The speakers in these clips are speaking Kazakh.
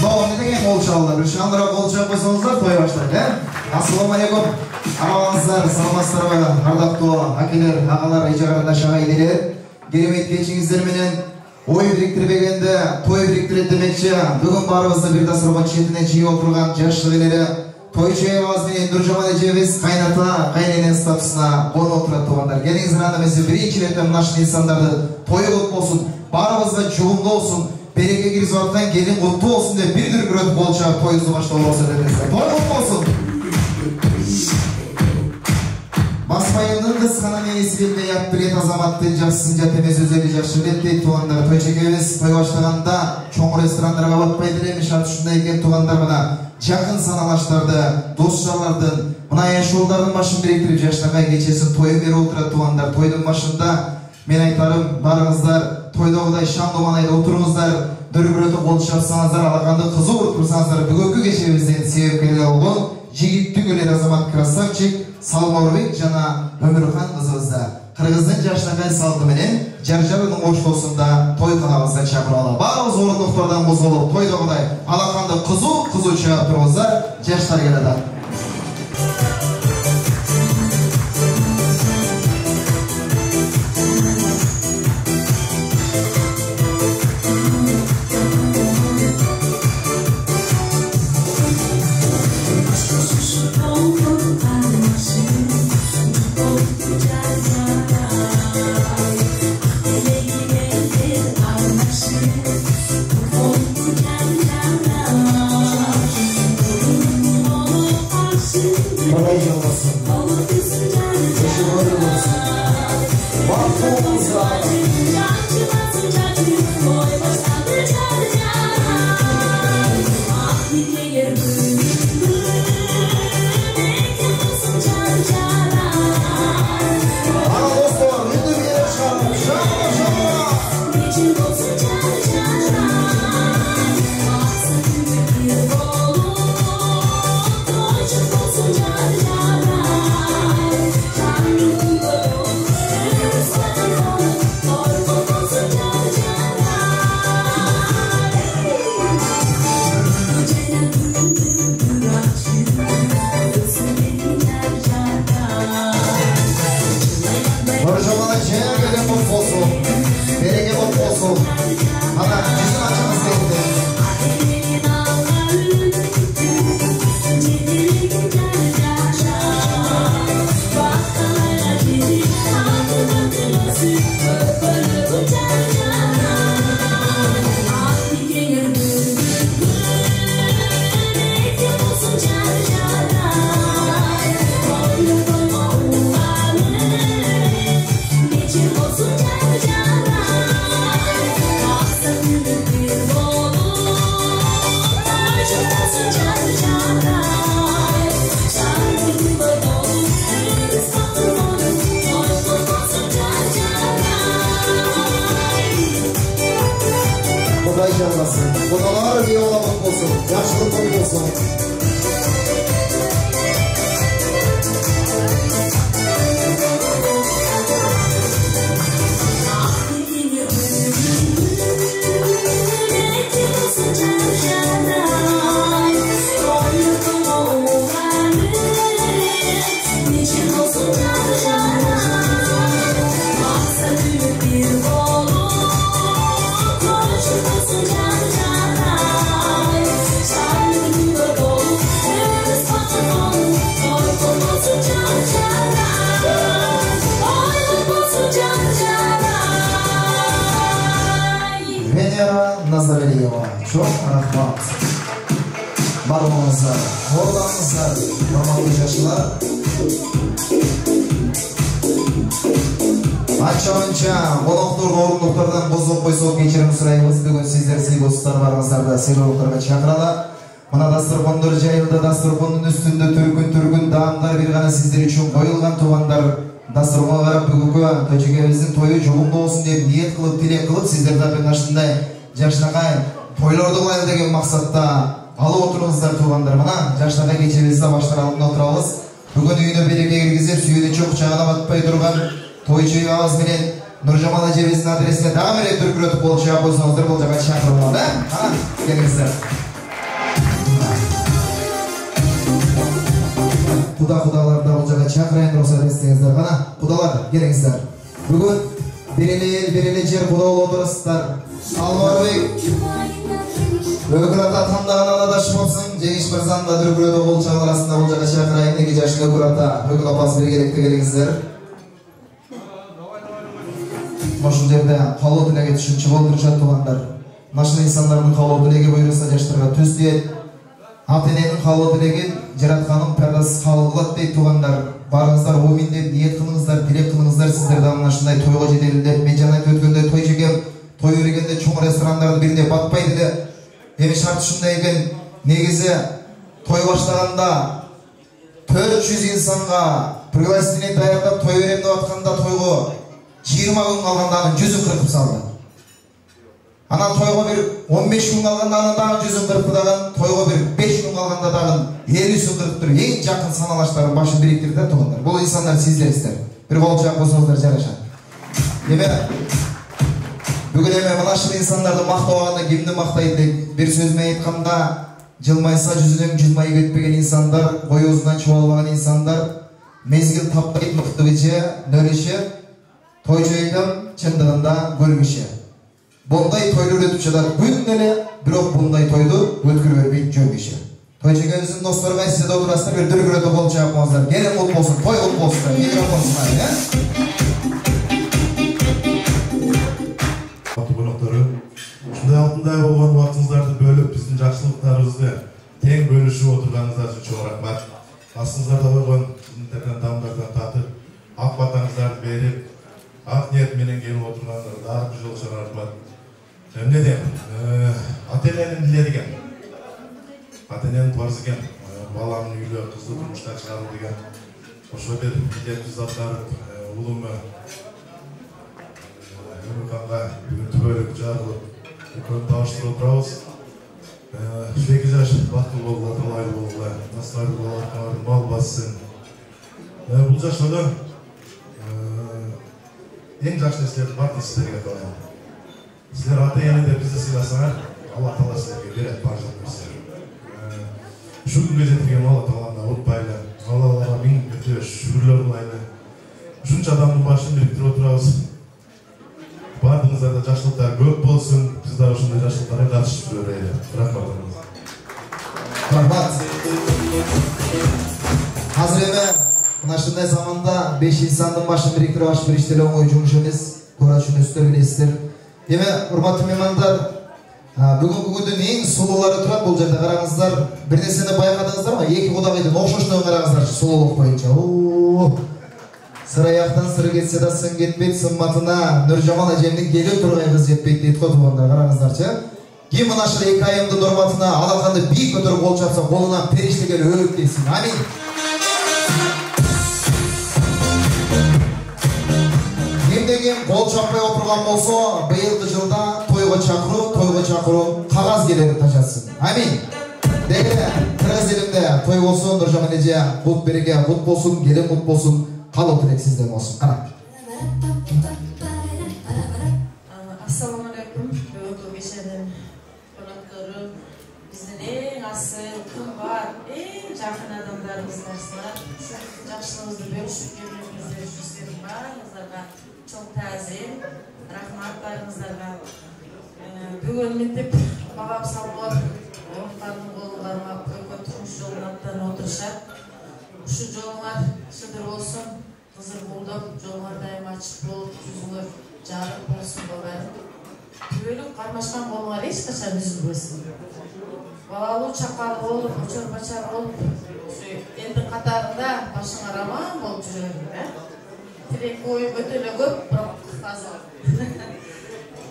Doğumda деген қол шалдар. Шаңдыра қол шап қойсаңыздар той баштайды. Ассалаумағалейкум. Амансыздар, саламатсыздар ма? Ардақты әкелер, ағалар, ижағарында шағайлер. Керемет кешіңіздерменен ой біріктірбегенде той біріктіреді демекші. Бүгін барымызды бір дастархан шетіне жиып отырған жас шағайлері тойчу авазбен Нұржамал эжебиз кайната, кайненен статусуна қонып отырады туғандар. Келіңіздер анда бірінші рет мынашын инсандарды тойы құтты болсын, барымызда жұғымды болсын, береке кіргізіп жатқан келін құтты болсын деп бір дүркірет болшақ тойымызды баштауы болса дедіңіздер. Той құтты болсын. Баспайымның қыз қана мейесі белмей ат білет азаматтың жақсысын жатемез өзелі жақшы білет дейді туғандар. Тойчекебіз той баштағанда чоң ресторандарға батпай білемеш аты шында екен туғандар мына жақын саналаштарды, дос-жарлардың, мына яшолдардың машын біріктіріп жаштарға кечесін тойы бері отырады туғандар. Тойдың машында мен айтарым, барыңыздар, тойдағыдай шам доманайда отырыңыздар, дүргіреті қол шапсаңыздар, алақанды қызу ұрып тұрсаңыздар, бүгінгі кешемізден себеп келеді ол жігітті көлер азамат красавчик Салмаурбек жана Өмірхан қызымызда. Қырғыздың жашынағай салтыменен жар-жарының оштосында той қанағызға шақырып ала. Барыңыз орындықтардан қозғалып, тойдағыдай алақанды қызу шығып тұрыңыздар, жаштар келеді. Odalar bir olamaz olsun, yaşlılık olsun. Nazarelieva, çok rahmat. Barmağınızlar, horlanızlar, normalde yaşlılar. Ança, qonaqturga o'rindiqlardan qo'zg'ab qo'ysak kechirim so'raymiz. Bugun sizlar sevgisiz barmangizlarda saylovlarga chaqiradi. Mana dasturxonlar jayildi, dasturxonning ustida turgun taomlar bir g'ana sizlar uchun qo'yilgan tuvanlar. Dasturxonga qarab bugungi to'ychigimizning to'yi jo'g'imda bo'lsin deb niyat qilib, tilak qilib sizlarga mana shunday Жашнагай тойларды кылайлы деген максатта алып отуруңуздар туугандар. Мына жашнагай кечебизде баштар алдында отурабыз. Бүгүн үйүнө береке киргизип, сүйүүнү кучагына батпай турган тойчу абыз менен Нұржамал эжебиздин адресине дагы бир дүркүрөтүп болуп чыгып койсоңуздар, бул жака чакырып алам, келиңиздер. Кудаларды бул жака чакырайын уруксат этсеңиздер гана. Кудалар келиңиздер. Бүгүн берели жер куда болуп отурасыздар. Салмарбек Өкүрата тандаган анадаш болсун. Жеңиш мырзаны да дүркүрөдө кол чабуу арасында бул жака чакырайын. 2 жаштуу Өкүрата, Өкүл апасы бергеликте келиңиздер. Ошол жерде калуу тилеге түшүнчү болдурушат туугандар. Нашыл инсандардын калуу тилеги буюрса жаштарга түз тиет. Ата-эненин калуу тилегин жаратканын пайдасы кабыл кылат дейт туугандар. Барыңыздар умин деп ниет кылыңыздар, тилек кылыңыздар. Сиздер да мынашындай тойго жетели деп. Мен жана өткөндө той жегем, той өргөндө чоң ресторандардын биринде батпайды эле. Эми шарт ушундай экен. Негизи той баштаганда 400 инсанга пригласительный даярдап той берем деп атканда тойго 20 күн калганда анын жүзүн кыркып салды. Анан тойго бир 15 күн калганда анын дагы жүзүн кыркып дагы, тойго бир 5 күн калганда дагы 50-син кыркып туруп эң жакын саналаштардын башын бириктирди да туугандар. Бул инсандар сиздерсиздер. Бир кол чаап койсоңуздар жарашат. Эми бүгүн эми мынашыл инсандарды мактабаганда кимди мактайт деп бир сөз менен айтканда, жылмайса жүзүнөн жылмайып кетпеген инсандар, боюзунан чубалбаган инсандар, мезгил таппайт мыкты киче, нөлүшө, той жыйдым чындыгында көргүшө. Bunday toylar ötüp жатат күн эле, бирок bunday тойду өткөрө бербейт жөн киши. Той жегенибиздин достор кайсы да отурасыздар, бир дүркүрөтө кол чаап коңуздар. Келин кут болсун, той кут болсун. Микрофон сунайын, Коноктору, ушундай алтындай болгон убактыңыздарды бөлүп, биздин жакшылыктарыбызды тең бөлүшүп отурганыңыздар үчүн чоң рахмат. Астыңыздарда койгон интернет дамдардан татып, ак батаңыздарды берип, ак ниет менен келип отургандарга дагы бир жолу чоң рахмат. Эмне дейм? Ата-эненин диледи экен. Ата-эненин парызы экен. Баланын үйлө кызды турмушта чыгаруу деген. Ошо бир билетибизди аткарып, улуму Өмүрканга бүгүн түбөлүк жарылып, экөөнү табыштырып отурабыз. 2 жаш бактылуу болгула, талайлуу болгула, настайлуу балалар мал бассын. Бул жашоодо эң жакшы нерселердин баардыгын сиздерге кылам. Сіздер ата-энеде бизди сыйласаңар, Алла Таала сіздерге берет бардык нерселерди. Ушу күнгө жеткирген Алла Тааланы унутпайлы, Аллага миң кете шүгүрлөр кылайлы. Ушунча адамдын башын бириктирип отурабыз. Бардыгыңыздарда жакшылыктар көп болсун, биз да ушундай жакшылыктарга катышып жүрөлү. Рахмат. Рахмат. Азыр эми мынашындай заманда 5 инсандын башын бириктирип аш бир иштеле оңой жумуш эмес. Көрөчүнүздөр билесиздер. Эми урматтуу меймандар, бүгүнкү күндүн эң сулуулары турат бул жерде. Караңыздар, бир нерсени байкадыңыздарбы? Эки кудагыйдын окшоштугун караңыздарчы сулуулук боюнча. Сыраяктан сыры кетсе да сын кетпейт, сымматына Нуржамал эжемдин келип турган кыз жетпейт дейт го туугандар. Караңыздарчы. Ким мынашыл 2 айымдын урматына алаканды бийик көтөрүп кол чапса, колунан периште келип өбүп кетсин. Амин. Кимдеген кол чаппай отурган болсо, быйылкы жылда тойго чакыруу кагаз келери тажатсын. Амин. Деги кыргыз элинде той болсун, Нуржамал эже бут береге бут болсун, келин бут болсун. Калуу тилек сизден болсун. Кара. Ассаламу алейкум. Бүгүнкү кеченин коноктору биздин эң асыл, кымбат, эң жакын адамдарыбыздарсыздар. Жакшылыгыбызды бөлүшүп келгениңиздер үчүн сиздердин баарыңыздарга чоң таазим, рахмат барыңыздарга. Бүгүн мынтип багап салган оңтардын колун кармап, өкө турмуш жолун аттанып отурушат. Ушу жолуңар сыдыр болсун, кызыр булдап, жолуңар дайым ачык болуп, жүзүңөр жарык болсун бабайым. Түбөлүк кармашкан колуңар эч качан үзүлбөсүн. Балалуу чакал болуп, очор бачар болуп, элдин катарында башыңар аман болуп жүрөлү. Тилек коюп өтө эле көп, бирок азыр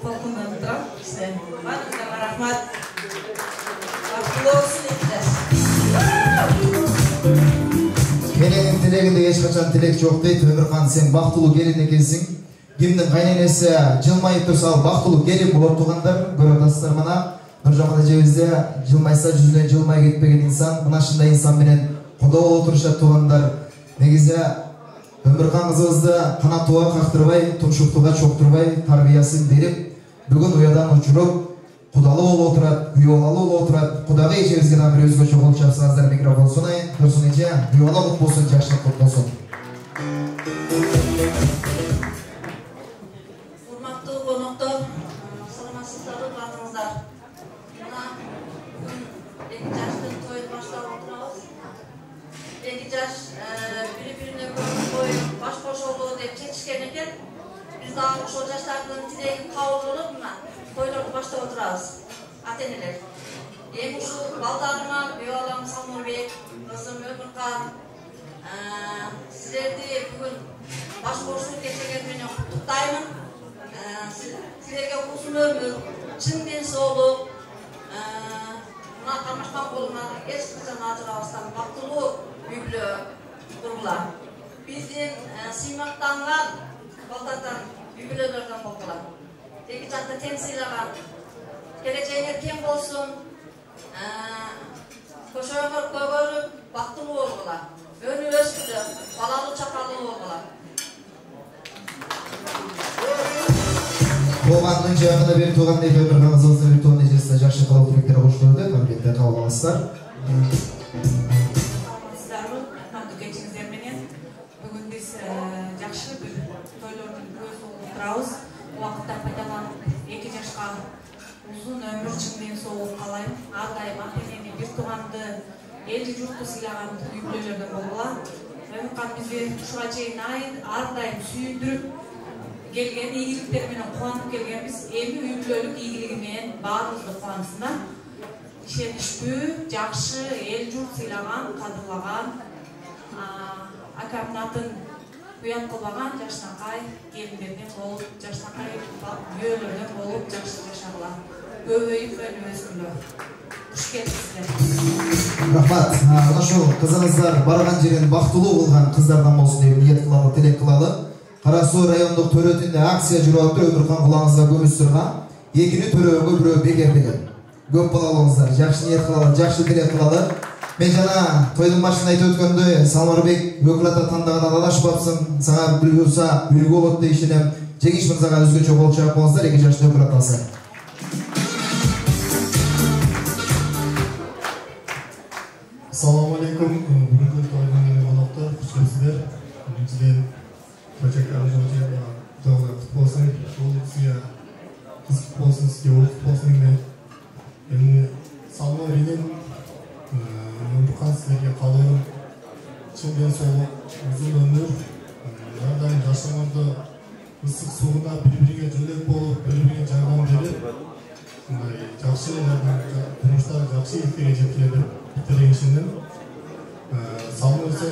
толкундан турам. Баарыңыздарга рахмат. Бактылуу болсун эки. Менин тилегимде эч качан тилек жок дейт. Өмүркан, сен бактылуу келин экенсиң. Кимдин кайненеси жылмайып турса, ал бактылуу келин болот туугандар. Көрүп атасыздар мына. Нуржамал эжебизде жылмайса жүзүнөн жылмай кетпеген инсан, мынашындай инсан менен кодо болуп турушат туугандар. Негизи Өмүркан кызыбызды канатууга кактырбай, тумшуктууга чоктурбай, тарбиясын берип, бүгүн уядан учуруп, Кудалы болуп отурат, күйөөлүү болуп отурат. Кудага эчебизге дагы бир өзгөчө болуп чапсаңыздар микрофон сунайын. Турсун эже, күйөөлүү кут болсун, жакшылык кут болсун. Урматтуу коноктор, саламатсыздарбы баарыңыздар. Мына эки жаштын тоюн баштап отурабыз. Эки жаш бири-бирине коюп баш кошолду деп чечишкен экен. Биз дагы ошол жаштардын тилегин кабыл алып, мына тойлорду баштап отурабыз. Ата-энелер. Эми ушул балдарыма, күйөө балам Салмурбек, кызым Өмүркан, силерди бүгүн баш кошуу кечеген менен куттуктаймын. Силерге узун өмүр, чын ден соолук, мына камашкан колуна эч качан ажырабастан бактылуу үй бүлө кургула. Биздин сыймактанган балдардан үй бүлөлөрдөн болгула. Эки жакты тең сыйлаган, келечегиңер кең болсун, көшөгөр көгөрүп, бактылуу болгула. Өнүп өскүлө, балалуу чакалуу болгула. Болғанның жағына бері туған нефе бір қаңызыңызды бір туған нежесіне жақшы қалау тілектері қошылырды, қабілетті қабыл аласыздар. Саламатсыздарбы, аттандуу кечиңиздер менен. Бүгүн биз жакшы бир тойлордун көзү отурабыз. Убакытты пайдаланып, эки жашка узун өмүр, чын ден соолук каалайм. Ар дайым ата-энени, бир тууганды, элди журтту сыйлаган үй бүлөлөрдөн болгула. Өмүркан бизди ушуга чейин ар дайым сүйүндүрүп келген, ийгиликтер менен кубанып келгенбиз. Эми үй бүлөлүк ийгилиги менен баарыбызды кубансына. Ишеничтүү, жакшы эл журт сыйлаган, кадырлаган, акамдын атын уят кылбаган жашнакай келиндерден болуп, жашнакай күйөөлөрдөн болуп жакшы жашагыла. Көбөйүп өнүп өскүлө. Куш келипсиздер. Рахмат. Ошол кызыңыздар барган жерин бактылуу кылган кыздардан болсун деп ниет кылалы, тилек кылалы. Кара Суу райондук төрөтүндө акция жүрүп атты, Өмүркан кулаңызга көмүш турган. Экини төрөөгө бирөө бекер деген. Көп болалыңыздар, жакшы ниет кылалы, жакшы тилек кылалы. Мен жана тойдун башында айтып өткөндөй, Салмурбек өкүлата тандаган адашпапсың, сага бүлгүлса үлгү болот деп ишенем. Жеңиш мырзага өзгөчө болуп чыгып болсоңуздар, эки жаштын өкүлатасы. Assalamu alaikum. Бүгүнкү тойдун коноктор, куш келипсиздер. Биринчиден Бачакан Жожега жолуга кут болсун. Бул сизге кыз кут болсун, сизге уул кут болсун дейм. Эми Салмурбектен Өмүркан силерге каалоорум чын ден соолук, узун өмүр, ар дайым жашооңордо ысык сууна бири-бириңе жөлөк болуп, бири-бириңе жардам берип, жакшы турмуштар жакшы ийгиликтерге жеткиле деп ишендим. Салмурбек сен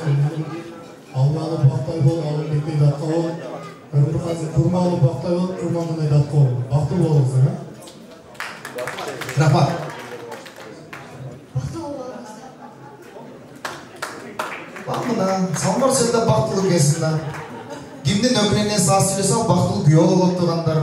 Алланы бактай бол, Алымбектей датка бол. Өмүркан сен курмалуу бактай бол, курмандындай датка бол. Бактылуу болуңуздар, Рахмат. Бакмына, Салмур сен да бактылуу келсин да. Кимдин өкүнүнөн саат сүйлөсөң бактылуу күйөө болуп тургандар.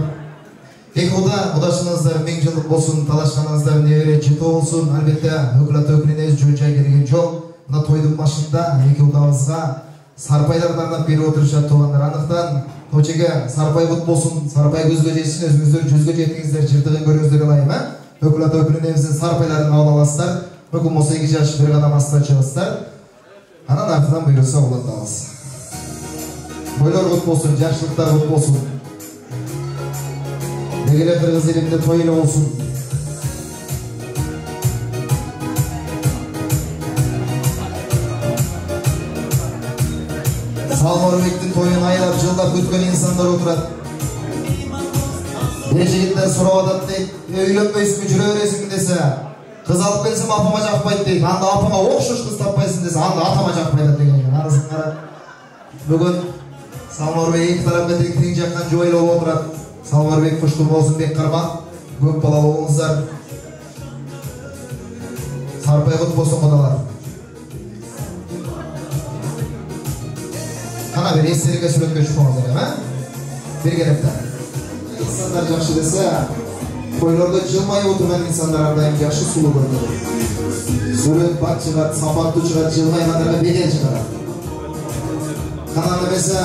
Эки удашыңыздар миң жылдык болсун, талашканыңыздар небере жетүү болсун. Албетте өкүлат өкүнүнө жөн жай келген жок. Мына тойдун башында эки удабызга сарпайларды арнап берип отурушат туугандар. Андыктан тойчеге сарпай кут болсун, сарпай көзгө жетсин, өзүңүздөр жүзгө жетиңиздер, жыртыгын көрүңүздөр алайым, Өкүлат өкүнүнүбүздүн сарпайларын алып аласыздар. Мүмкүн болсо эки жаш бир кадам астына чыгасыздар. Анан артынан буйруса улантабыз. Бойлор кут болсун, жакшылыктар кут болсун. Дегеле кыргыз элинде той эле болсун. Салмурбектин тоюн айлап жылдап күткөн инсандар отурат. Бир жигиттер сурап атат дейт, өйлөнбөйсүңбү, жүрө бересиңби десе, кыз алып келсем апама жакпайт дейт. Анда апама окшош кыз таппайсың десе, анда атама жакпайт деген экен. Анысын карап. Бүгүн Салмурбек эки тарапка тең жаккан жубайлы болуп отурат. Салмурбек куштуу болсун, бек кармак. Көп балалуу болуңуздар. Сарпай кут болсун кудалар. Кана бир эстеликке сүрөткө чыкпаңыздар, бир керекте. İnsanlar жақшы десе, тойлордо жылмайып отурган инсандар ар дайым жакшы сулуу көрүнөт. Сүрөт бак чыгат, сапаттуу чыгат, жылмайгандарга бекер чыгарат. Канан эмесе,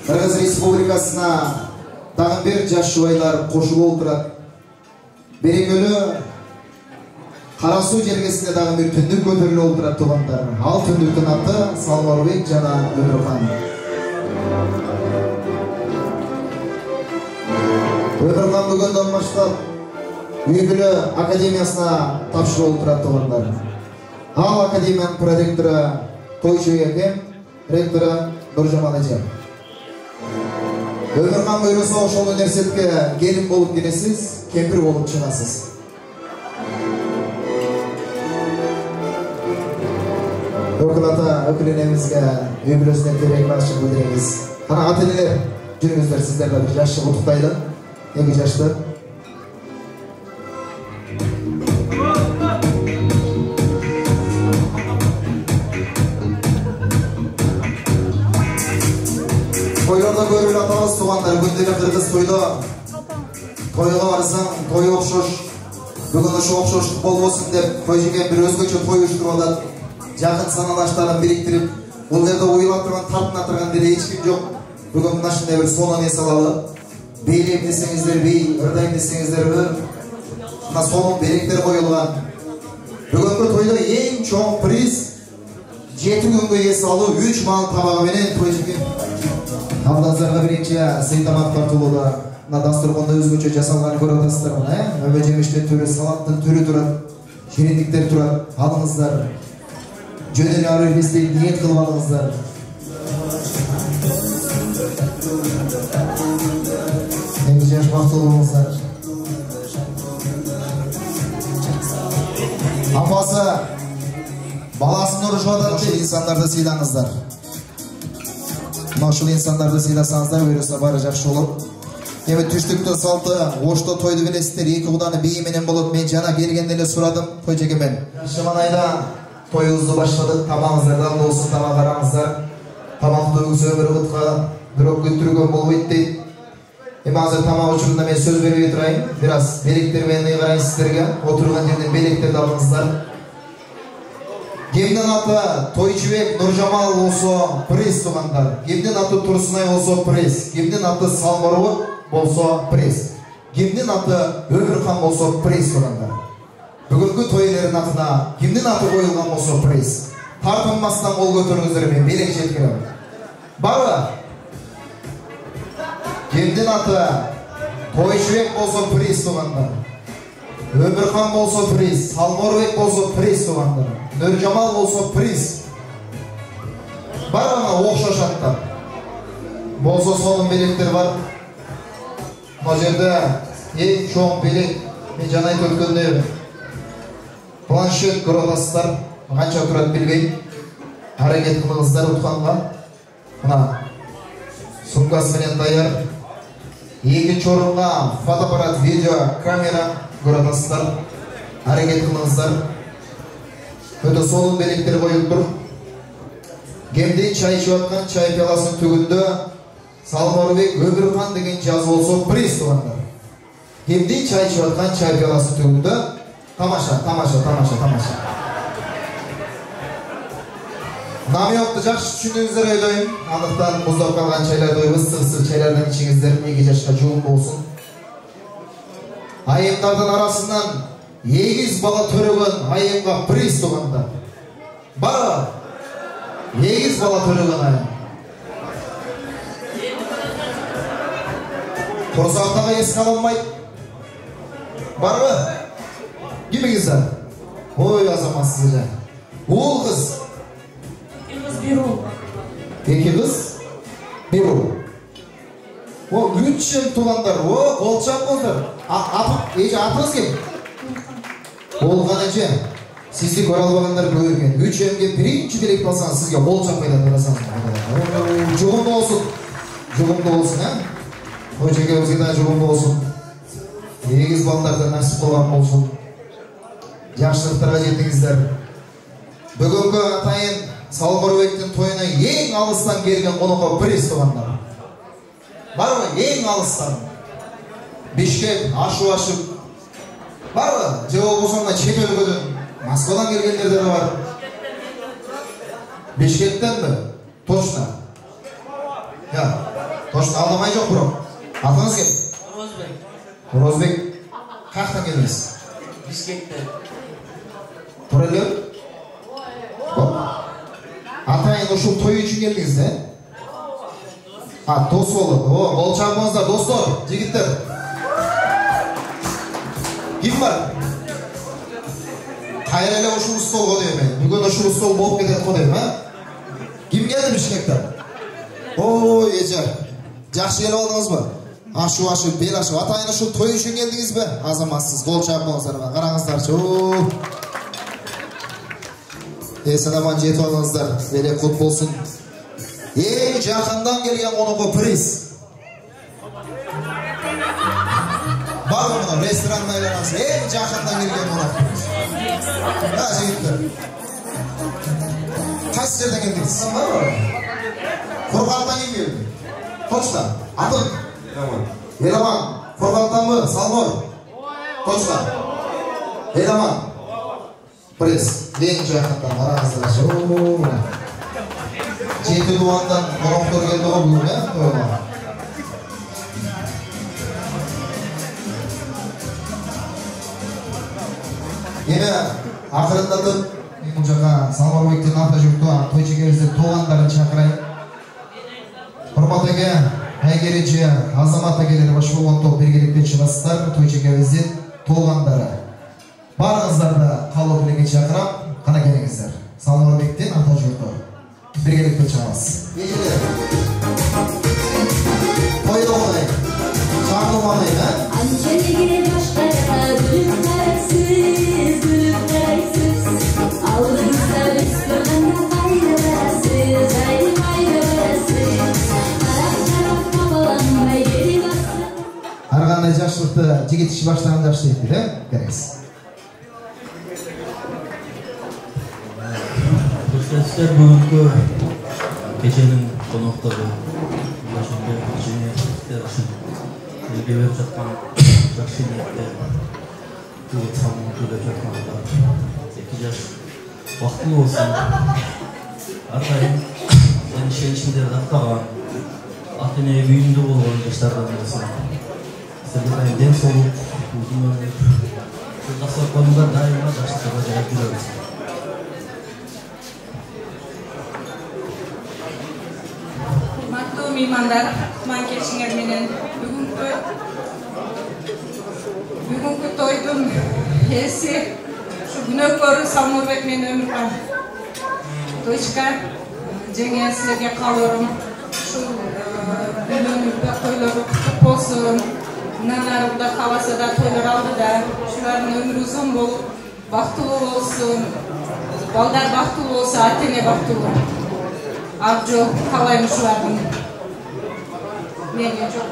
Кыргыз Республикасына Dagы bir жаш жубайлар кошулуп отурат. Берекелүү Карасуу жергесинде дагы bir түндүк көтөрүлүп отурат туугандар. Ал түндүктүн аты Салмарбек жана Өмүрхан. Өмүрхан бүгүндөн баштап үй бүлө академиясына тапшырып отурат туугандар. Ал академиянын проректору Тойчубек экен, ректору Нуржамал эже. Өмүрхан буйруса ошол университетке келин болуп киресиз, кемпир болуп чыгасыз. Өкүл ата, өкүл энемизге үй бүлөсүнө терең башчылык билдиребиз. Кана ата энелер, жүрүңүздөр, сиздерге бир жашты куттуктайлы. 2 жашты. Toylorda görülü atamız tuğanlar, gündeli Kırgız toyda. Toyga barısam, toy okşoş. Bugün oşu okşoşluk bolmasın dep, toy jegen bir özgöçö toy uyuşturup alat. Jakın sanalaştарын biriktirip, bul жерде уйлап турган, тартына турган деле эч ким жок. Бүгүн мынашындай бир сонун эс алалы. Beyleyim desеңиздер бей, ырдайым десеңиздер ыр. Мына сонун белектер коюлган. Бүгүнкү тойдо эң чоң приз 7 күнгө эс алуу 3 мал табагы менен той жеген. Алдыңыздарга биринчи сый тамак тартуулуда мына дастурканда өзгөчө жасалганын көрүп атасыздар мына, өбө жемиштер түрү, салаттын түрү турат, шириндиктер турат. Алыңыздар. Жөн эле ары бизде ниет кылып алыңыздар. Жаш бактылуңуздар. Апасы баласын урушуп атат, ошол инсандарды сыйлаңыздар. Ошол инсандарды сыйласаңыздар, буюрса баары жакшы болот. Эми түштүктө салты, ошто тойду билесиздер, 2 куданы бийи менен болот. Мен жана келгенде эле сурадым, той жекемен. Жакшы айда тоюбузду баштадык. Тамагыңыздардан болсун, тамак караңыздар. Тамакты өгүзө бир бутка бирок күттүргөн болбойт дейт. Эми азыр тамак учурунда мен сөз бербей турайын. Бир аз белектер менен ыйгарайын сиздерге. Отурган жерден белектерди алыңыздар. Кемдин аты Тойчубек Нуржамал болсо приз туугандар. Кемдин аты Турсунай болсо приз. Кемдин аты Салмарбек болсо приз. Кемдин аты Өмүрхан болсо приз туугандар. Бүгүнкү той ээлеринин атына кимдин аты коюлган болсо приз. Тартынмастан кол көтөрүңүздөр, мен белек жеткирем. Бары кемдин аты Тойчубек болсо приз туугандар. Өмүрхан болсо приз, Салмарбек болсо приз туугандар. Нуржамал болсо приз. Баарына окшош аттар. Болсо сонун белектер бар. Мына жерде эң чоң белек, мен жана айтып өткөндөй планшет көрүп атасыздар. Канча турат билбейм. Аракет кылыңыздар утканга. Мына сумкасы менен даяр. Экинчи орунга фотоаппарат, видео, камера көрүп атасыздар. Аракет кылыңыздар. Өтө сонун белектер коюлуп тур. Кемдин чай ичип аткан чай пиаласынын түгүндө Салмарбек Өмүрхан деген жазуу болсо приз туугандар. Кемдин чай ичип аткан чай пиаласынын түгүндө тамаша. Намёкту жакшы түшүндүңүздөр ойлойм. Андыктан муздап калган чайларды ысык чайлардан ичиңиздер, 2 жашка жуум болсун. Айымдардын арасынан 8 бала төрөгөн айымга приз туугандар. Бара 8 бала төрөгөн айым. Корсактагы эске алынбайт. Барбы? Кимиңиздер? Ой, азаматсыз эле. Уул кыз. 2 кыз, 1 уул. О, 3 туугандар. О, колчак болдур. Атыңыз ким? Болган эже. Сизди көрө албагандар көп экен. 3 эмге биринчи белек алсаңыз, сизге колчак пайда берасаңыз. Жугумду болсун, а? Ой, жегебизге да жугумду болсун. 8 балдардан насип болгон болсун. Жакшылыктарга жеттиңиздер. Бүгүнкү атайын Салмарбектин тоюна эң алыстан келген конокко приз туугандар. Барбы? Эң алыстан. Бишкек, Ашу-Ашып. Барбы? Же болбосо мына чет өлкөдөн, Москвадан келгендер да бар. Бишкектенби? Точно. Я, точно алдамай жок бирок. Atınız kim? Orozbek. Orozbek. Kaqdan keldingiz? Bishkekdan. To'ralab. Atayın uşul to'y uchun keldingiz de? Ha, do'st bo'ldi. O, bol chaqmoqlar, do'stlar, yigitlar. Kim var? Qayrala uşul stol qo'ymayman. Bugun uşul stol bo'lib ketadi qo'ymayman, ha? Kim keldi Bishkekdan? Oy, ejar. Yaxshi kelib oldingizmi? Aşı belaşı. Atayın şu toy üçün geldiniz mi? Azamatsız. Gol çarpmanızlar. Qarаңыздарчы. Esalaman жетіп алыңыздар. Берек құт болсын. Жақындан келген қонаққа приз. Бар мына ресторанға айланасыз. Жақындан келген қонақ. Ha, жігіттер. Қайсы жерден келдіңіз? Қорғандан келген. Точно. Атын. Elaman, Korqaldan mı? Salmor. Точно. Elaman. Priz. En жақындан қараңыздаршы. Жеті дуандан қонақтар келді ғой бүгін, тойға. Енді ақырындатып, бұл жаққа Салморбектен ата жүкті той шекерізді туғандарын шақырайын. Құрмат әке, әйгерече Азамат әкелері баш болған топ бергеліктен шығасыздар, той шекерізден туғандары. Барыңыздарды қалу білеге шақырап, қана келіңіздер. Салморбектен ата жүкті бергеліктен шығасыз. Тойды оңай, шақырылмадайын, ә? Анчелеге башқаға гүліп қарайсыз, гүліп қарайсыз. Алдыңызда біз көргенде қайда барасыз, қайда барасыз. Қарап-қарап қабаланбай кері басып. Әрғандай жақшылықты жігіт іші баштаған жақшы етті, де? Кәріңіз. Көрсетістер бүгінгі кешенің қонақтары Yaşında jeniyatlықтар үшін елге өтіп жатқан жақсы ниетте көйлек салмын төлеп жатқандар 2 жас бақытлы болсын. Әрдайым шен-шендерді ақтаған ата-ене үйінде болған жастардан болсын. Сіздерге денсаулық, uzun ömür, жақсы konuda daima жақсылыққа жайып жүріңіз. Hurmatli mehmonlar, tuman kelishinglar menen bugungi to'ydim esi shu Günokori Salmorbek men Ömürkan to'ychka jenga sizlarga qalıyorum shu uylanuvda to'ylari qutlug' bo'lsin. Nanalarida havasida to'ylar oldida shularning umri uzun bo'lib baxtli bo'lsin. Balдар baxtli bo'lsa, ota-ona baxtli. Avjo qalayım shularning menga çok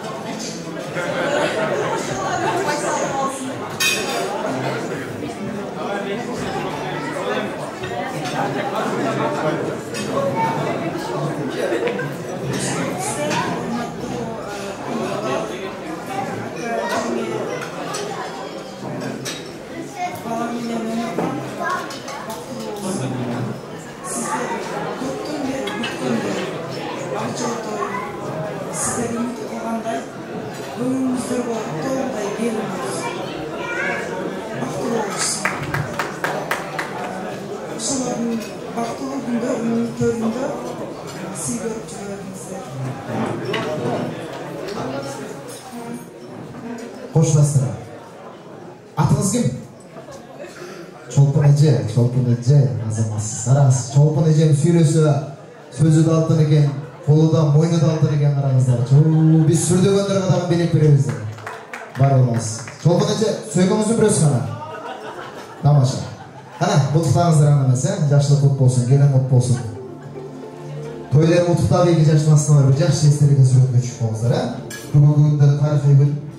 Qo'shlasizlar. Atınız kim? Çolpun Ece, azamatsız. Qarаңыз, Çolpun Ece'm süylese sözü de altın eken, kolu da moynu da altın eken qarаңыздар. Biz sürdөгөндөр kadar belek beremiz. Бар olmaz. Çolpun Ece, söygümüzü biliyorsun ana. Tamaşa. Ana, mutluluklarınızdır anlaması, yaşlılık mutlu olsun, gelin mutlu olsun. Toyları mutluluklar ve iki yaşlı bir yaş jestleri sürekli küçük olmazlar, ha? Bugün de tarife gün.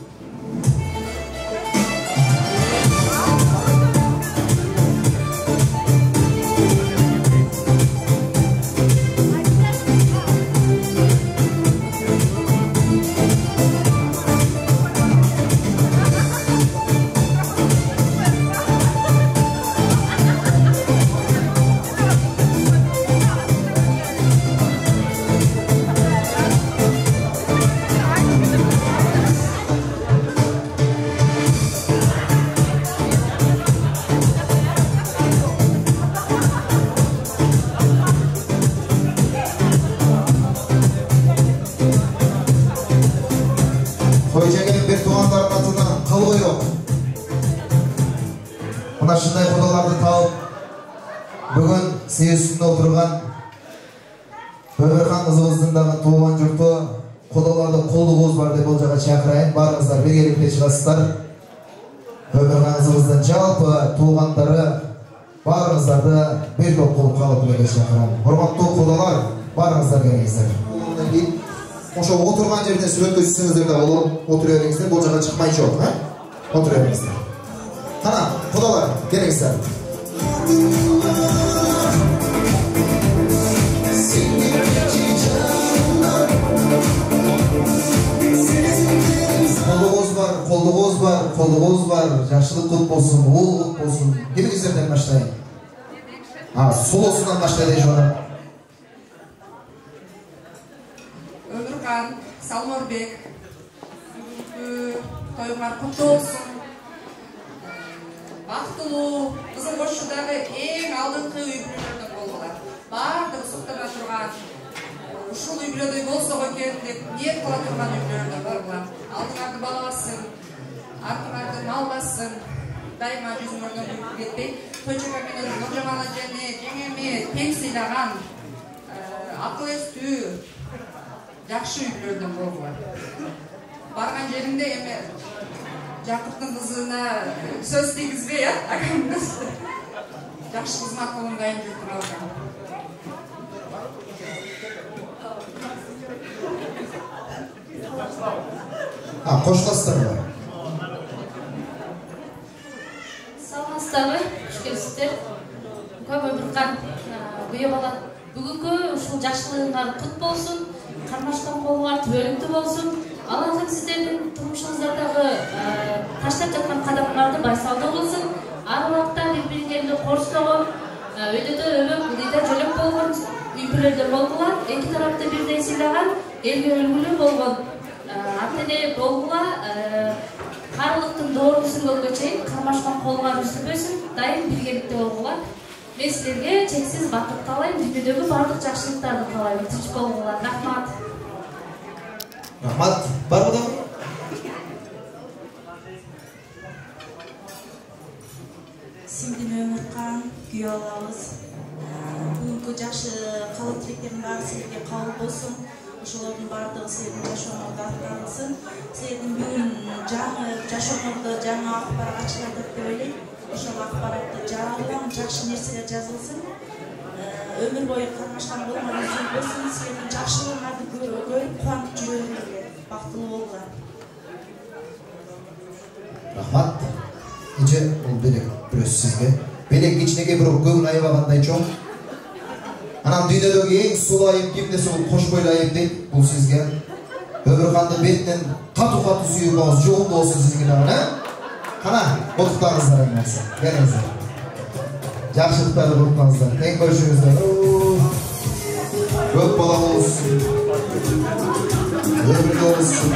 ушундай кудаларды таап бүгүн сез үстүндө отурган Өмүрхан кызыбыздын дагы туулган журту кудаларды колдугубуз бар деп бул жака чакырайын. Баарыңыздар биргеликте чыгасыздар. Өмүрхан кызыбыздын жалпы туулгандары баарыңыздарды бир топ кылып калып эле чакырам. Урматтуу кудалар, баарыңыздар келиңиздер. Ошо отурган жерде сүрөткө түшсөңүздөр да болот. Отура бериңиздер, бул жака чыкмай жок, отура бериңиздер. Кана, кудалар, келиңиздер. Колдугубуз бар, жакшылык кут болсун, уулук болсун. Келиңиздерден баштайын. Сулосунан баштайлы жана. Өмүрхан, Салморбек, тоюңар куттуу болсун. Бактылуу, кызым кошуудагы эң алдыңкы үй-бүлөлөрдөн болгула. Баардыгы суктана турган, ушул үй-бүлөдөй болсок экен деп ниет кыла турган үй-бүлөлөрдөн болгула. Алдыңарды бала бассын, артыңарды мал бассын, дайыма жүзүңөрдөн өтүп кетпей, Тойчока менен Нуржамал ажени, жеңеме тең сыйлаган, акыл эстүү, жакшы үй-бүлөлөрдөн болгула. Барган жеринде эми Жакыптын кызына сөз тийгизбей, агамыз жакшы кызмат кылып дайын жүрүп алган. Коштасыздарбы? Саламатсыздарбы? Куш келипсиздер. Көп Өмүрхан күйөө бала бүгүнкү ушул жакшылыгыңар кут болсун, кармашкан колуңар түбөлүктүү болсун. Аллахым сиздердин турмушуңуздардагы таштап жаткан кадамыңарды байсалдуу кылсын. Ар убакта бири-бириңерди корустогон, өйдөдө өмөк, ыдыйда жөлөк болгон үй-бүлөлөр болгула, эки тарапты бирдей сыйлаган, элге үлгүлүү болгон ата-эне болгула, каарылыктын доорун сүргөнгө чейин кармашкан колуңар үзүлбөсүн, дайым биргеликте болгула. Мен силерге чексиз бакыт каалайм, дүйнөдөгү баардык жакшылыктарды каалайм. Тынч болгула. Рахмат. Рахмат. Бар мыда? Сиңдим Өмүрхан, күйөө алабыз. Бүгүнкү жакшы каалоо тилектердин баары силерге кабыл болсун. Ошолордун баардыгы силердин жашооңордо аткарылсын. Силердин бүгүн жаңы жашооңордо жаңы акпарат ачылат деп ойлойм. Ошол акпаратты жарыялам, жакшы нерселер жазылсын. Өмүр бою кармашкан болгон үзүлбөсүн, силердин жакшылыгыңарды көрүп кубанып жүрөлүңүздөр. Бактылуу болгула. Рахмат. Эже бул белек бирөөсү сизге. Белек кичинекей бирок көңүл айбагандай чоң. Анан дүйнөдөгү эң сулуу айым ким десе бул кош бойлуу айым дейт. Бул сизге. Өмүрхандын бетинен катуу сүйүү болсун, жогунду болсун сизге дагы, Кана, куттуктаңыздар эң аксы. Келиңиздер. Жакшылыктарды куттуктаңыздар. Тең көрүшүңүздөр. Көп бала болсун. Өмүрлүү болсун.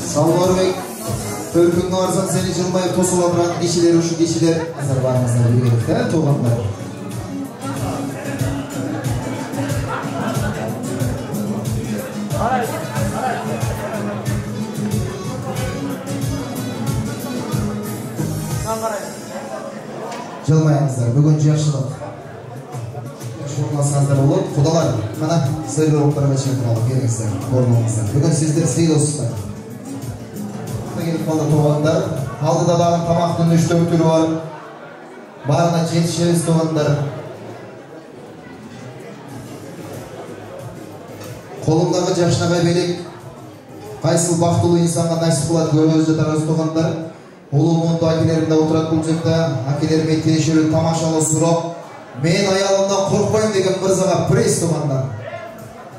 Salvorbek, Төркүнгө барсаң сени жылмай тосула турган кишилер ушу кишилер. Азыр барыңыздар биргеликте, туугандар. Жылмайыңыздар, бүгүн жакшылык. Шуңласаңыздар болот, кудалар. Кана сыйгырыктарга чакыралып келиңиздер, орнуңуздар. Бүгүн сиздер сыйдосуздар. Келип калды туугандар. Алдыда дагы тамактын 3-4 түрү бар. Баарына жетишебиз туугандар. Kolumdagi жашнагай белек кайсыл бактылуу инсанга насип кылат көрүп жатабыз туугандар. Улуу мунду акелеримде отурат бул жерде. Акелериме тиешелүү тамашалуу сурап, мен аялымдан коркпойм деген мырзага пресс туугандар.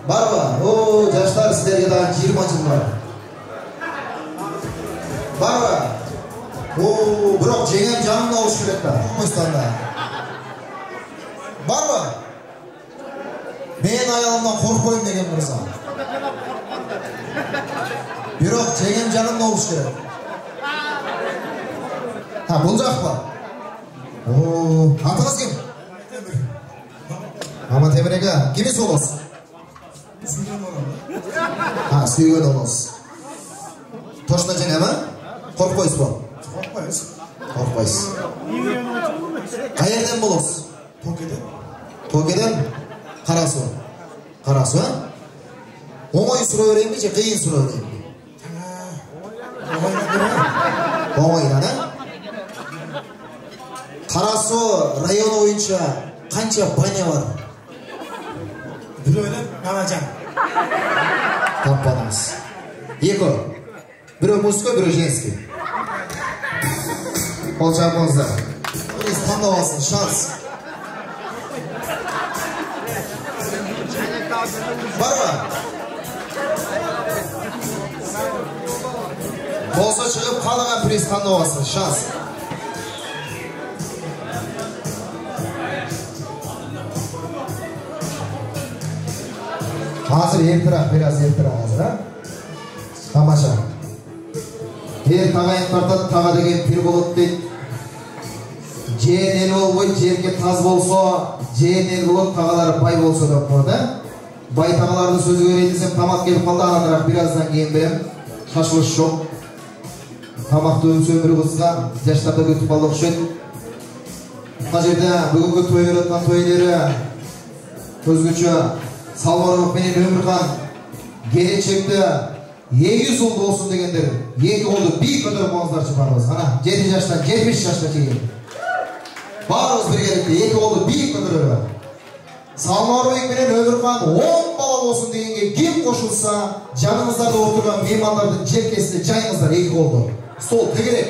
Барбы? О, жаштар, силерге дагы 20 жыл бар. Барбы? О, бирок жеңем жанымда болуш керек да. Кыргызстанда. Барбы? Мен аялымдан коркпойм деген мырза. Бирок жеңем жанымда болуш керек. Бул жакпы? О, атыңыз ким? Маман Темир эге, кимиз болосуз? Сүйгөн болосуз. Точно жеңеби? Коркпойсузбу? Коркпойбуз. Коркпойсуз. Каерден болосуз? Токеден. Токеден? Карасуу. Карасуу, оңой суроо берейинби же кыйын суроо берейинби? Оңойдан, Карасуу району боюнча канча баня бар? Бирөө эле Галажан. Таппадыңыз. Эки. Бирөө мужской, бирөө женский. Кол чапыңыздар. Биз тандап алсын, шанс. Барбы? Болса чыгып калган приз тандап алсын, шанс. Hazır ertirak, biraz ertirak hazır ha? Tamamşa. Her tağayın tartat, tağa degen pir bolup deyt. Jeğen el olboy, jerge taz bolso, jeğen el bolup, tağalar bay bolso da burada. Bay tağalarını sözü öğretirsem tamak gelip kaldı, ananırak birazdan keyin berem. Şaşılış yok. Tamakta ömrü kızga, yaşlarda götüp kaldı okşet. Bu jerde bugünkü toy öğretmen toyları özgüçü Salvarov менен Өмүрхан келечекте 200 жыл болсун дегендер, эки колду бийик көтөрүп коңуздарчы барыбыз. Ана 7 жаштан 70 жашка чейин. Барыбыз биргеликте эки колду бийик көтөрөлү. Salvarov менен Өмүрхан 10 бала болсун дегенге ким кошулса, жаныңыздарда отурган меймандардын желкесине жайыңыздар эки колду. Стол тегерек.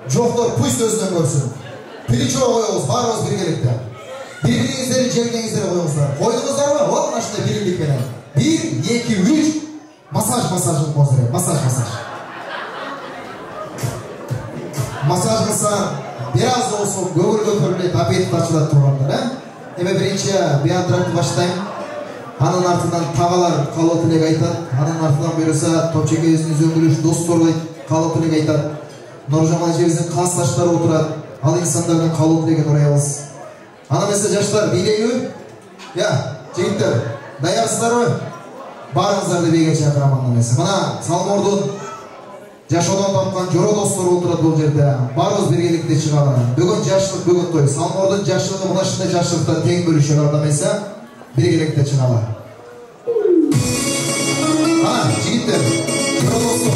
Жоктор пусть өзүнөн көрсүн. Плечо коебуз, барыбыз биргеликте. Birbirinizleri cebinizlere koyuyorlar. Koydunuzlar mı? Hop aşağıda birinlik veren. 1, 2, 3. Masaj masajını bozdurayım. Masaj. Masaj kılsa biraz da olsun göğül götürülü tabiat taşıda turlanlar. Eme birinci bir antrakты başlayayım. Anın артынан tağalar kalı tilek aytat. Anın артынан buyursa Topçekevizin üzöngülüş dostorlu kalı tilek aytat. Nurjaman Ceviz'in kas taşları oturat. Al insanlardan kalı tilek orayabız. Ana mesela yaşlar bileği, ya jigitler, dayarsızlar mı? Barыңызарды бейге чакырамын эмес. Мына Салмордун жашоодон тапкан жора достору отурат бул жерде. Барыбыз биргеликте чыгалы. Бүгүн жаштык, бүгүн той. Салмордун жаштыгы мына ушундай жаштыкта тең бөлүшөт адам эмес, биргеликте чыгалы. Ана жигиттер, жора достор.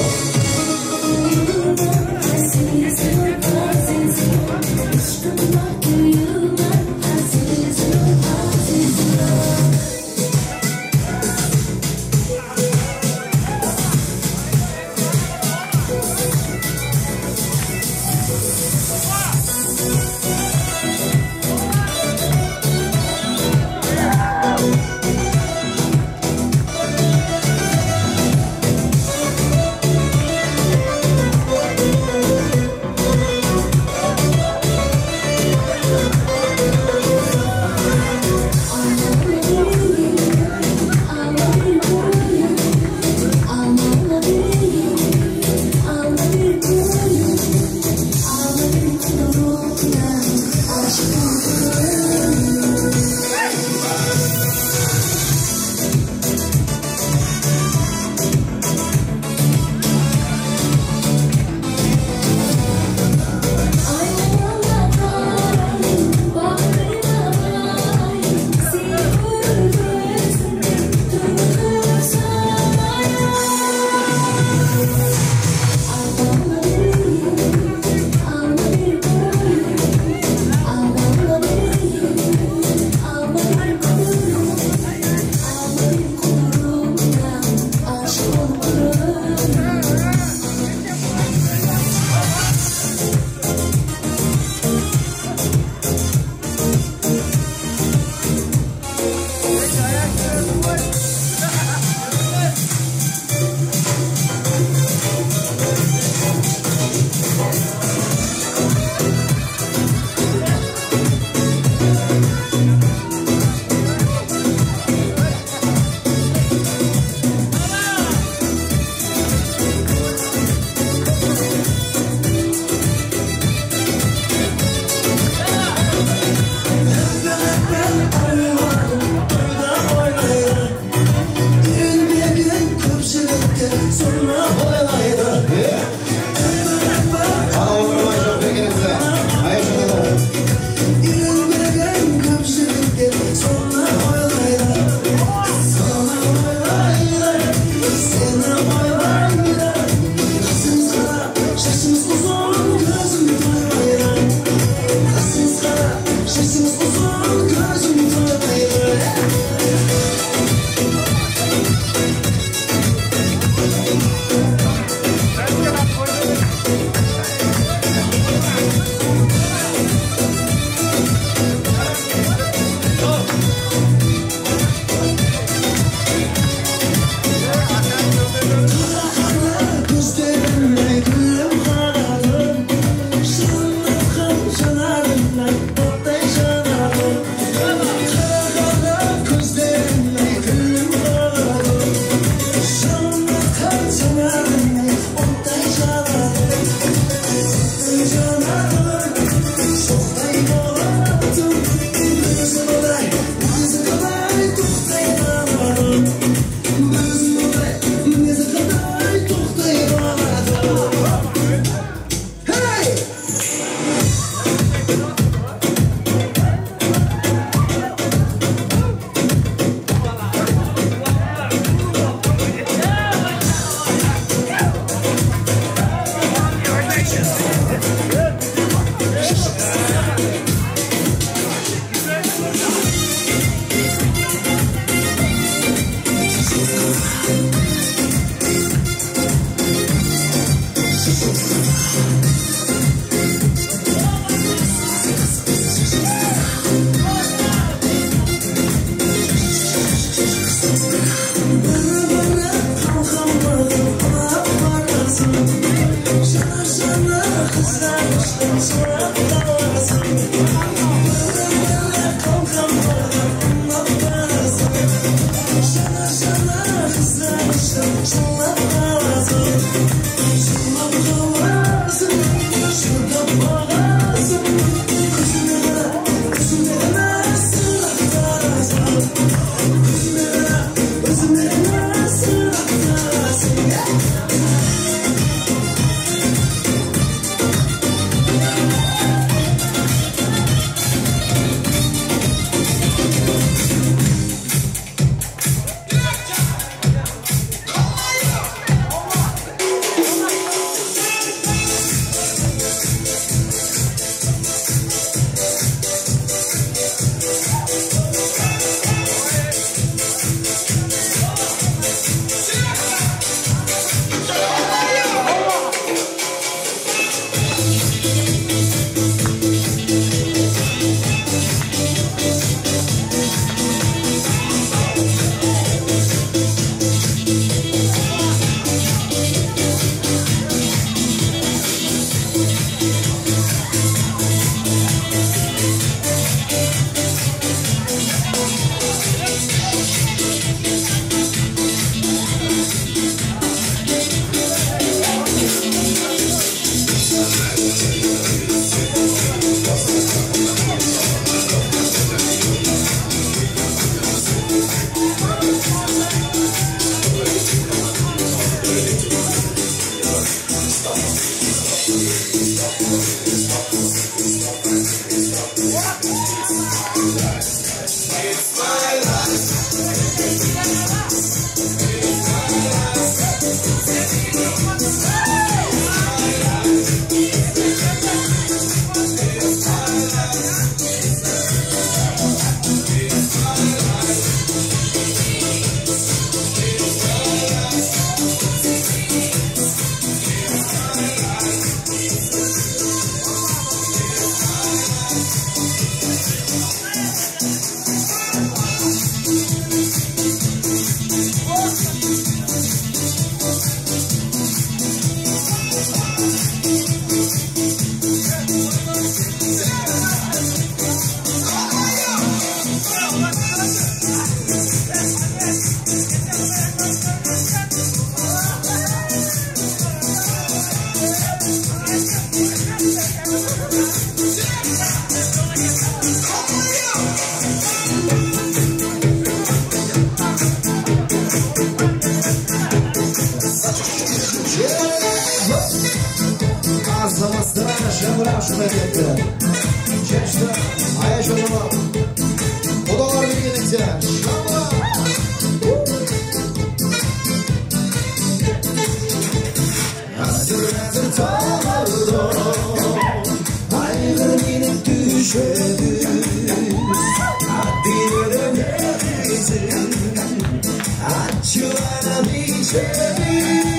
Asma edildi. Çeşte, Ayaş oğlum. Odalar bilgilikse. Şamba. Hazır tağlarda ayrı binip düşeriz. Hadi ölemezsin. Açıveren içeriz.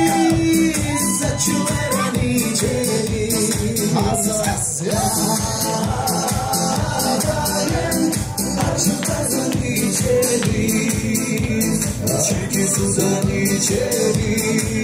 Açıveren içeriz. Açıveren içeriz. Çeki suzan içeriz.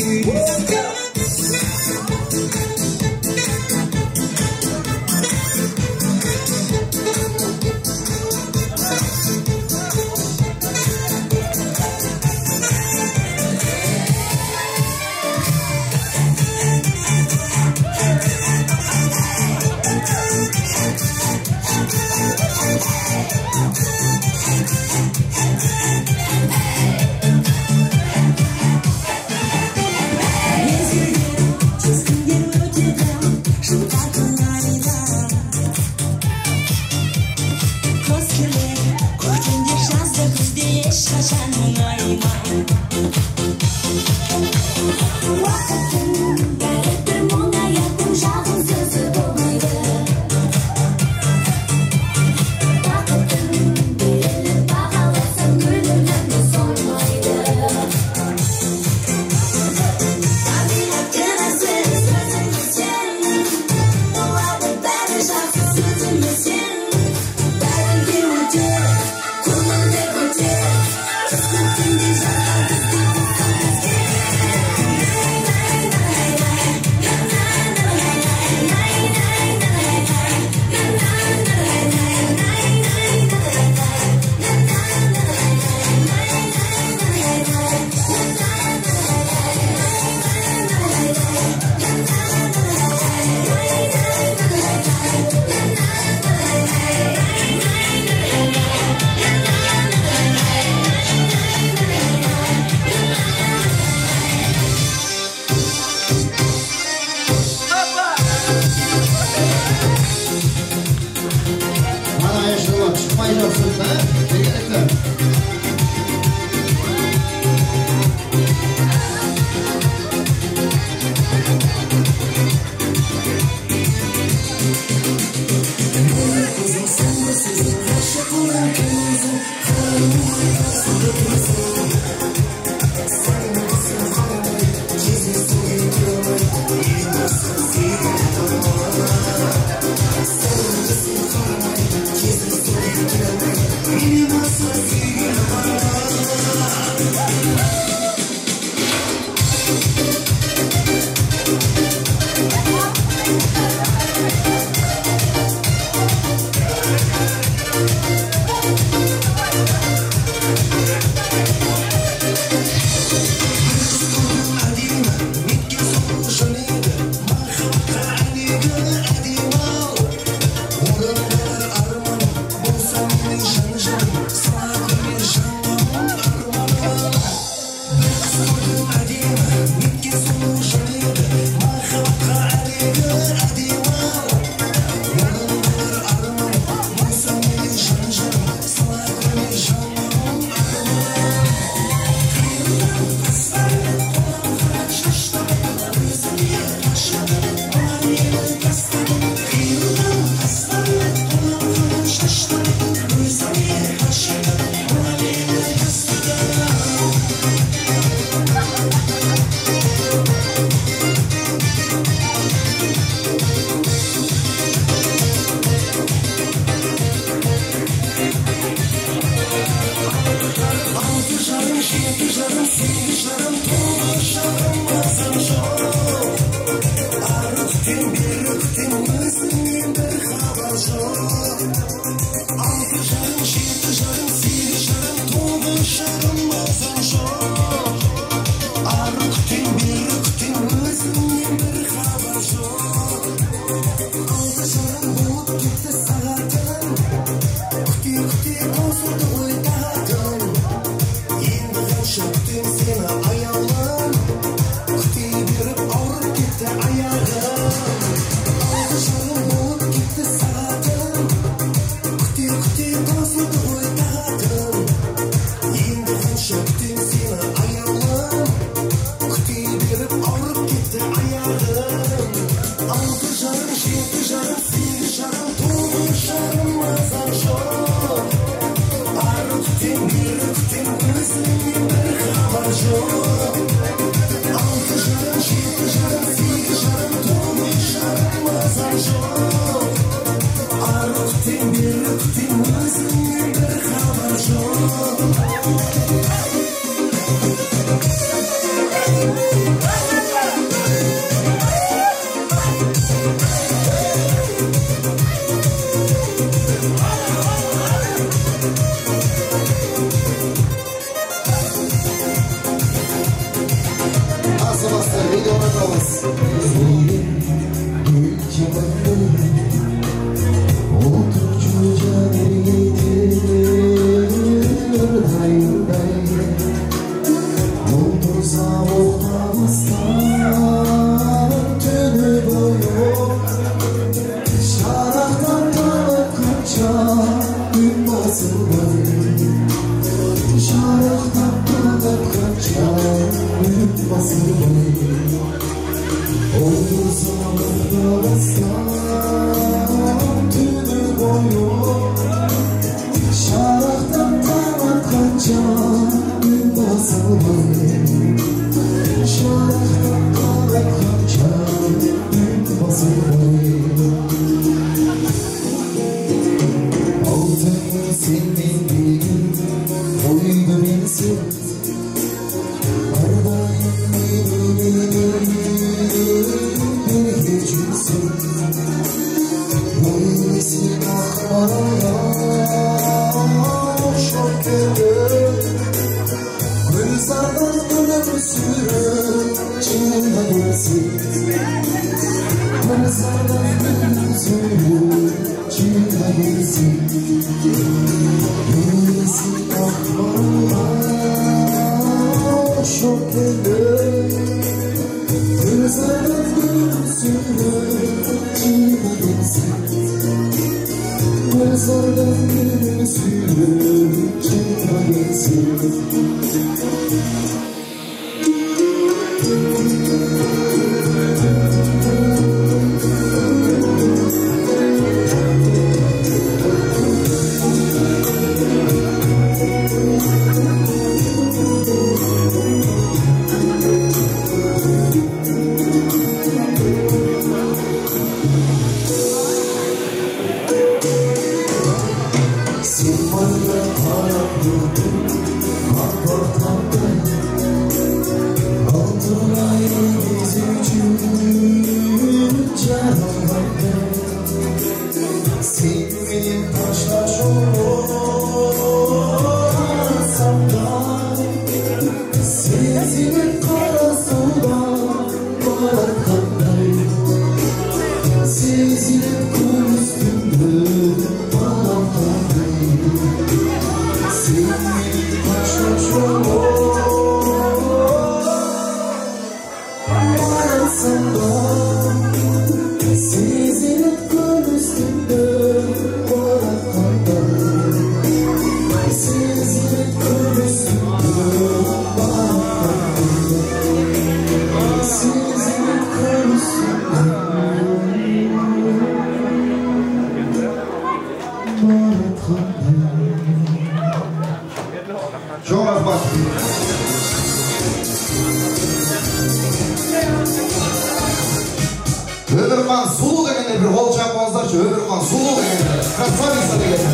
Ömürman Sulu degende bir kol çapmazlarçı. Ömürman Sulu degende. Krasavisa degende.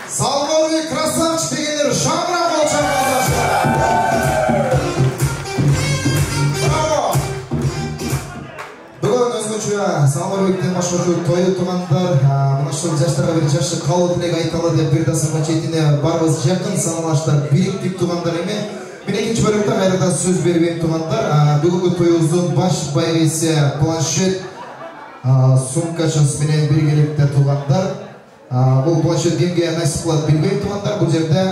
Salmor ve Krasavç degenleri şamra kol çapmazlarçı. Bravo. Бүгін өзгөчө Салморбектен башкачу тою туугандар мына ушул жаштарга бир жакшы кабыл тилек айталы деп бир дасырма четине барбыз. Жакын саналаштар бириктик туугандар эми. Мен экинчи бөлүктө кайрадан сөз бербейм туугандар. Бүгүнкү тоюбуздун баш байреси планшет сумкачыбыз менен биргеликте туугандар. Бул планшет кимге насип кылат билбейм туугандар. Бул жерде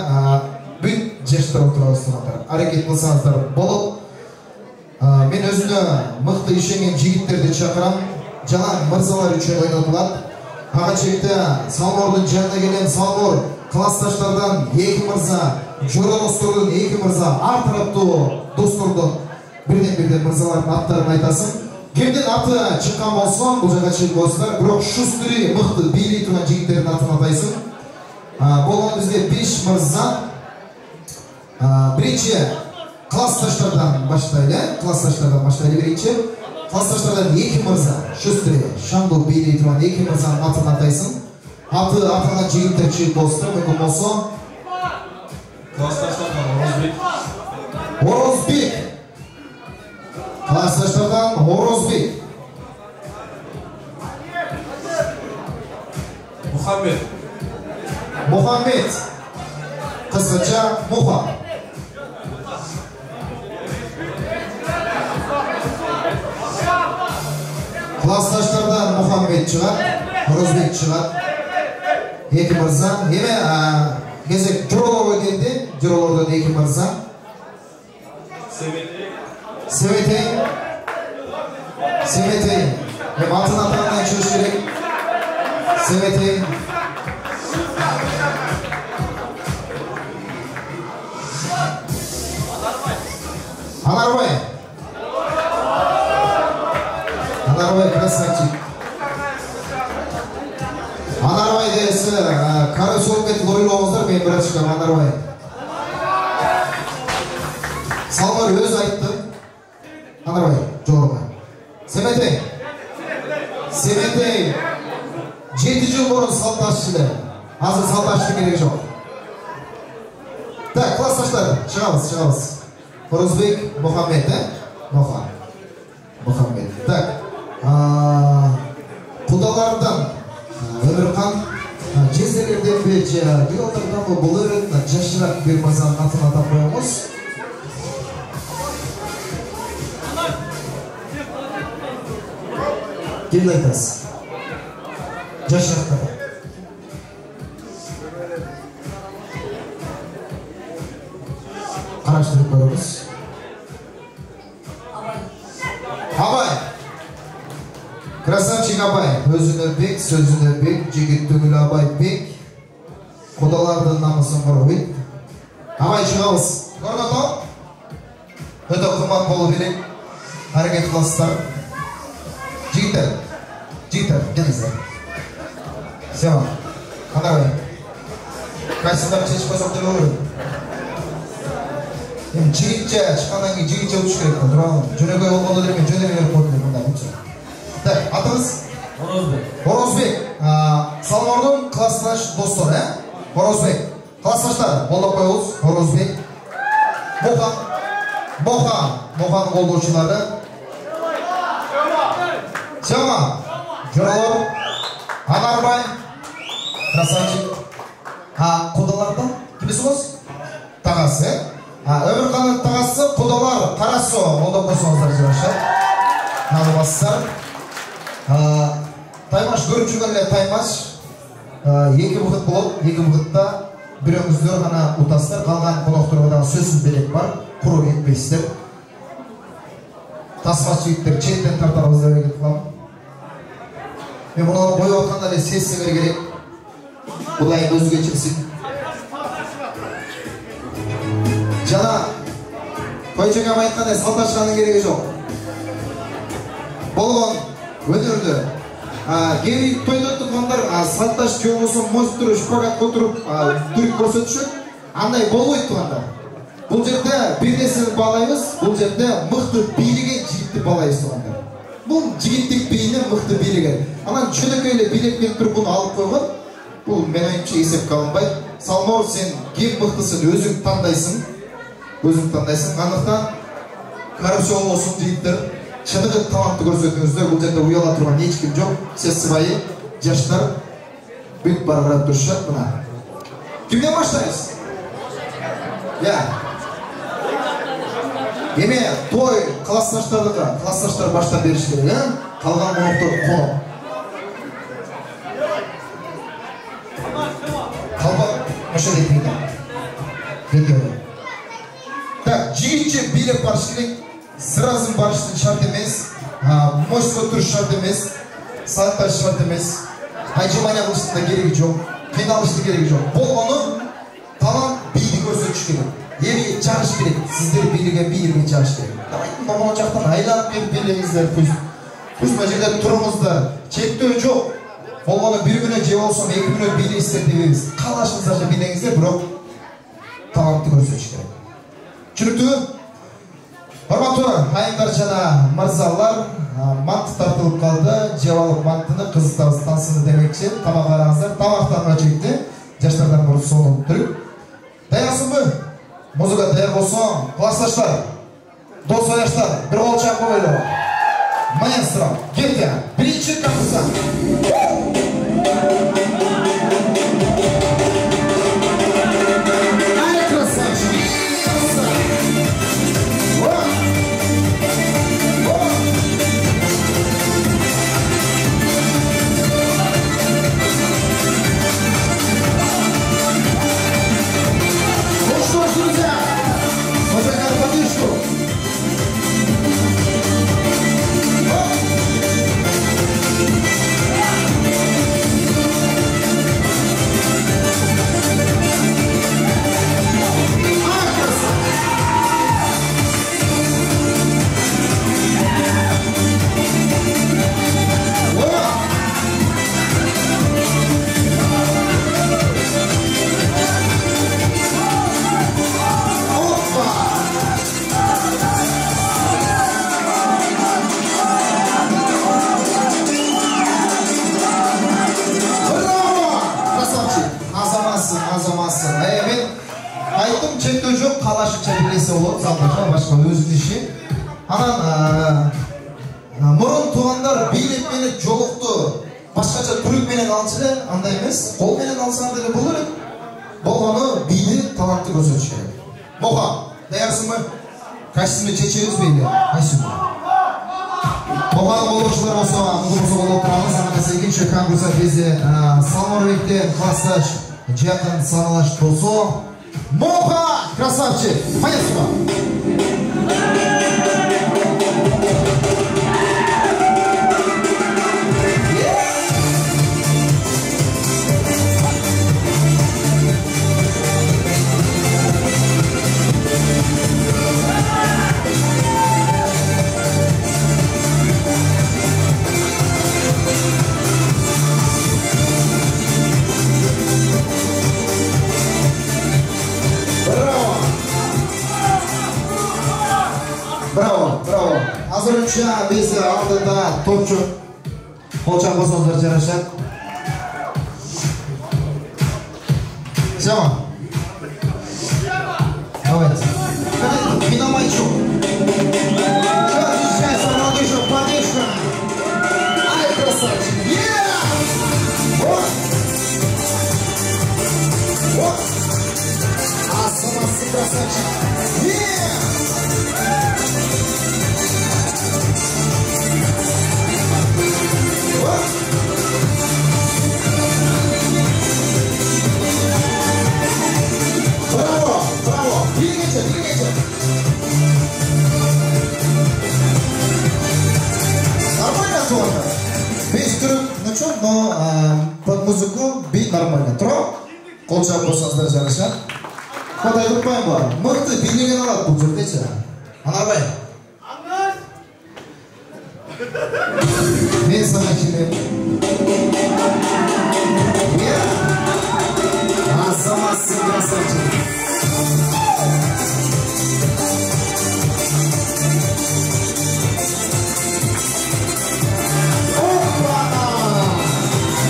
бүт жаштар отурабыз туугандар. Аракет кылсаңыздар болот. Мен өзүнө мыкты ишенген жигиттерди чакырам. Жалаң мырзалар үчүн ойнотулат. Ага чекте Салмордун жанына келген Салмор классташтардан эки мырза, жора достордун эки мырза, ар тараптуу достордун бирден мырзалардын аттарын айтасың. Кимдин аты чыккан болсо, бул жака чыгып болсуңар, бирок шустури мыкты бийлей турган жигиттердин атын атайсың. Болгону бизде 5 мырза. Биринчи классташтардан баштайлы биринчи. Классташтардан эки мырза, шустури, шаңдуу бийлей турган эки мырзанын атын атайсың. Аты аталган жигиттер чыгып болсо, мүмкүн болсо. Классташтардан Орозбек. Классташтардан Орозбек. Мухаммед. Кыскача Муха. Классташтардан Мухаммед шығат, Розбек шығат. Екі мырза. Еме кезек жұроларға келді. Жұроларда екі мырза. Себетей. Атын атағынан шығыш керек. Себетей. Анарбай красавчик. Анарбай десі кары соғып кетіп ойлауыңыздар, мен біраз шығам Анарбай. Салғар өз айтты. Анарбай, жоғырға. Себетей. 7 жыл бұрын салташшылы. Азыр салташшы керек жоқ. Так, классташтар, шығамыз. Розбек, Мухаммед, Мухаммед. Так, құдалардан Өмірқан жезелерден бе, геолдардан бе бұл өрін жашырақ бір мазаның атын атап қойыңыз. Кемді айтасыз? Жашырақтар. Қараштырып көріңіз. Абай. Красавчик Абай. Өзіне бек, сөзіне бек, жегет түгіл Абай бек. Құдалардың намысын құрғыйт. Абай шығауыз. Көрді топ? Өте қымат болу керек. Әрекет қылыстар. Жігіттер, келіңіздер. Сема, қандай бай? Қайсыңдар шешіп қойсақ деп өлі? Жігітше, шыққандан кейін жігітше өтіш керек. Жөнекөй олғанды деремен жөнеме беріп қойды деп. Так, атыңыз? Орозбек. Салмордың классташ достар, Орозбек. Классташтар, қолдап қойыңыз. Орозбек. Мохан қолдаушылары. Сема, Жұралар, Анарбай, красавчик. Құдалардан, кімесіңіз? Тағасы. Өмірқанның тағасы, құдалар, қарасу. Қолдап қойсыңыздар жібашы. Надыбастар. Таймаш, көріп жүргенле Таймаш. Екі бұғыт болып, екі бұғытта бір өңіздер ғана ұтастар. Қалған қонақтырғыдағы сөзсіз белек бар. Құру етпейсіздер. Тасмас жүйттер четтен тартарымызда өрегет қылам. Мен бұны қойып атқанда сесіңер керек. Бұлайын өзге чіксін. Жана, қойчең амайтқанда салташқаның керегі жоқ. Болған өнерді. Гери тойда тұтқандар салташ жолғысы монстры шпагат қотырып түрік көрсетішік. Андай болуайды тұғандар. Бұл жерде бейнесін балаймыз, бұл жерде мұқты билеген жігітті балайыз тұғандар. Бұл жігіттік бейіне мұқты билеген. Анан жөнекейлі билекпен тұрып бұны алып қойған. Бұл мен ойымша есеп қалынбайды. Салмаур, сен кем мұқтысын өзің таңдайсың. Андықтан қарысы олсын жігіттер. Шынығы талантты көрсетіңіздер. Бұл жерде ұяла тұрған ешкім жоқ. Сез сыбайы, жаштар бүт барғырат тұршат мұна. Кімден баштайыз? Еме, той классташтардығы, классташтар баштан беріш керек, қалған қонақтар қонақ. Қалба, мұшын етмейді. Так, жігітше билеп барыш керек, сыразын барыштың шарт емес, мойсқа тұрыш шарт емес, сағаттар шарт емес, айжымания қылыштың да керегі жоқ, қиналыштың керегі жоқ. Бұл оны талант бейді көрсетіш керек. Еме чағыш керек, сіздер билеген бейірмен чағыш керек. Давайте маман жақтан айланып беріп белеңіздер пусть бұл жерде тұрыңызды, чектеу жоқ. Болғаны бір күні жеп олсам, 2 күні билейсіздер дебеміз. Қалашыңыздар билеңіздер, бірақ талантты көрсетіш керек. Жүрікті, Құрматты айындар жана мырзалар, манты тартылып қалды, жеп алып мантыны қызықтауыз тансыны демекші, тамақ араңыздар, тамақтан өчекті, жаштардан бұрыс соңын түріп. Даяқсын бұ? Музыка даяқ болсын, классташтар, дос аяштар, бір қолчақ қойылы. Маэстро, келді, бірінші қақыса. Мен айттым, чектөө жок, калашынча билесе болот, залдырга башка өзүнүн иши. Анан мурун туугандар бийлик менен жолукту башкача түрүк менен алчу эле, андай эмес. Кол менен алсаңар деле болор эле. Болгону бийди, талантты көрсөтүш керек. Моха, даярсыңбы? Качественно чечебиз бейли? Кайсы? Моханын болуучулар болсо, аңгымызы болуп турабыз. Анан экинчи конкурса бизде Салморбектен классташ жакын саналаш болсо, Моха, красавчик! Поехали! Bravo, bravo. Азырынча биз алдыда топчу колчак болсоңуздар жарашат. Сема. Давайте. Миномайчу. Сейчас молодежь, поддержка. Ай, красавчик. Вот. Вот. А сама красавчик. Браво, браво, двигайте, двигайте. Нормально тоже. Весь трюк, ну что, но под музыку бит нормально. Тро, колчак болсаңыздар жарашат. Вот айтып коеюн бар. Мыкты бийлеген алат бул жердечи. Анарбай. Мен сага келем. Азаматсың, красавчик. Опа!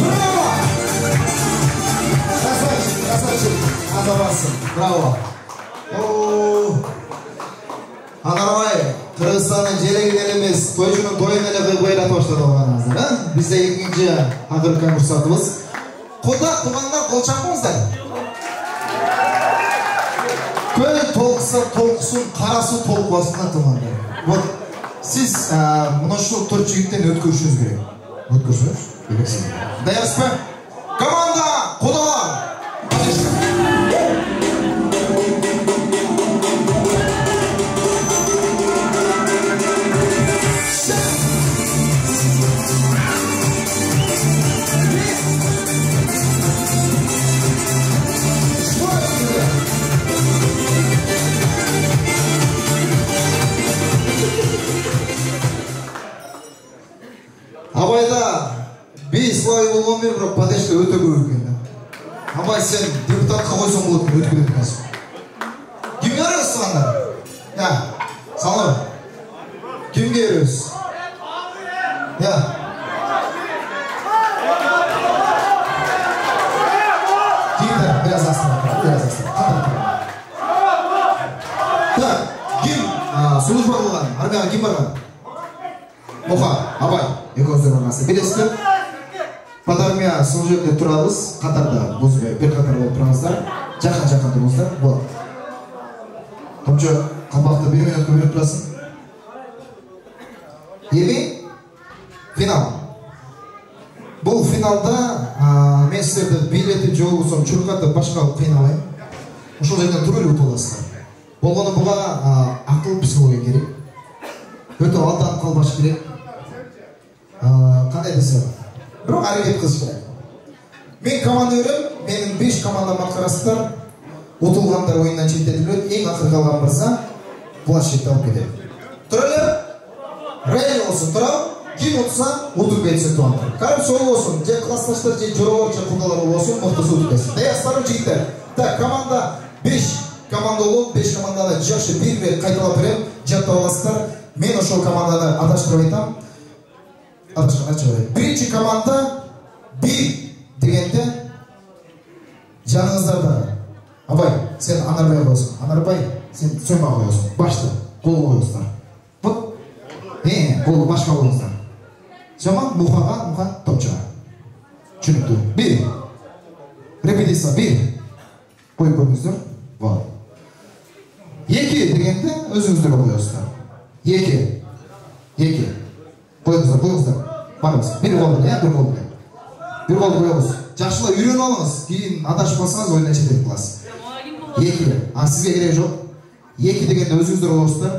Браво! Красавчик, красавчик. Азаматсың. Браво. Анарбай, Кыргызстандын жерегинен эмес, тойчунун тоюн эле кыйратып баштады болгонуңуздар, а? Бизде экинчи акыркы конкурсатыбыз. Куда туугандар колчак болуңуздар. Көл толкуса толкусун, карасы толкубасын туугандар. Вот сиз мына ушул 4 жигиттен өткөрүшүңүз керек. Өткөрсөңүз, белексиз. Даярсызбы? Команда кудалар. Абайда бейслай болгон мен бирок поддержка өтө көп экен. Абай сен депутатка койсоң болот, өткөрөт экенсиң. Кимге беребиз туугандар? Я, салам. Кимге беребиз? Я. Кимдер? Biraz астына, biraz астына. Так, ким служба кылган? Армияга ким барган? Моха, Абай. Экөөсүнүн арасы билесиздер. Подармия сол жерде турабыз, катарда, бир катар болуп турабыздар. Жакын турабыздар. Вот. Топчу калпакты 1 минутка берип турасың. Эми финал. Бул финалда мен силерди бийлетип же болбосо чуркатып башка кыйнабайм. Ошол жерден туруп эле утуласыздар. Болгону буга акыл психология керек. Өтө алдан калбаш керек. Кандай десем? Бирок аракет кылыш керек. Мен команда берем, менин 5 командам аткарасыздар. Утулгандар оюндан четтетилет, эң акыркы калган барса, площадьте алып кетет. Тура эле? Рейл болсун, тура. Ким утса, утуп кетсин туугандар. Карап сол болсун, же классташтар, же жоролор, же кудалар болсун, мыктысы утуп кетсин. Даярсыздарбы жигиттер? Так, команда 5 команда болуп, 5 команданы жакшы бир кайталап берем, жаттап аласыздар. Мен ошол команданы адаштырып айтам. Birinci komanda 1 degende жаныңыздарда. Абай Sen Anarbay koyuyorsun. Anarbay sen Sönba koyuyorsun. Başta. Kolu koyuyorsun. Bak. Kolu başka koyuyorsun. Zaman Muha Topçuğa. Çünkü bir. Repetisiya bir. Koyup koyuyorsunuz. Var. Yeki degende özünüzde koyuyorsunuz. Yeki. Koyuyorsunuz. Bakınız. Bir kol ya, bir kol. Bir kol koyuyoruz. Жақшылап үйреніп алыңыз. Кейін адашып қалсаңыз ойыннан шеттетіп қаласыз. Екі. Сізге керек жоқ. Екі дегенде өзіңіздер боласыздар.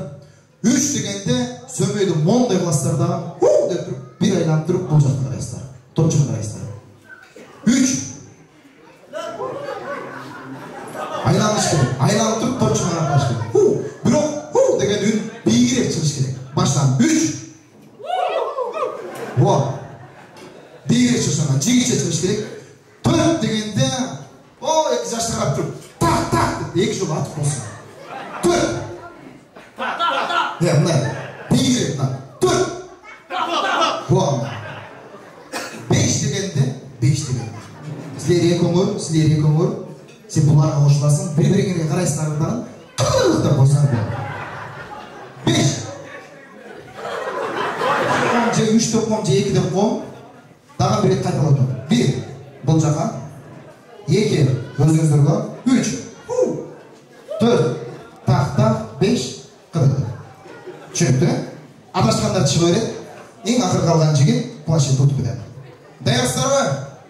Үш дегенде сөмейді мондай қыласыздар дағы. Деп тұрып, бір айланып тұрып, бұл жаққа қарайсыздар. Топшыға қарайсыздар. Үш. Айланыш керек. Айланып тұрып, топшыға қарайсыз керек. Бірақ деген үн биігірек шығыш керек. Баштан. Үш. Биігірек шығышына, жегіше шығыш керек. Төрт дегенде, екі жашты қарап тұрып, так, екі жол атып болсын. Төрт. Мынай, биігірек мына. Төрт. Беш дегенде. Сіздер екі өңір. Сен бұларға қошыласың, бір-біріңерге қарайсыңдардан, қылықтар болсаң бұл. Беш. Же үш деп қом, же екі деп қом. Даған бір рет қайталады. Bir. Бұл жаққа. Екі. Өзіңіздерге. Үч. Төрт. Тақта. Беш. Қыдықты. Түсінікті? Адашқандар шыға береді. Ең ақыр қалған жігіт планшет тұтып кетеді. Даярсыздар ма?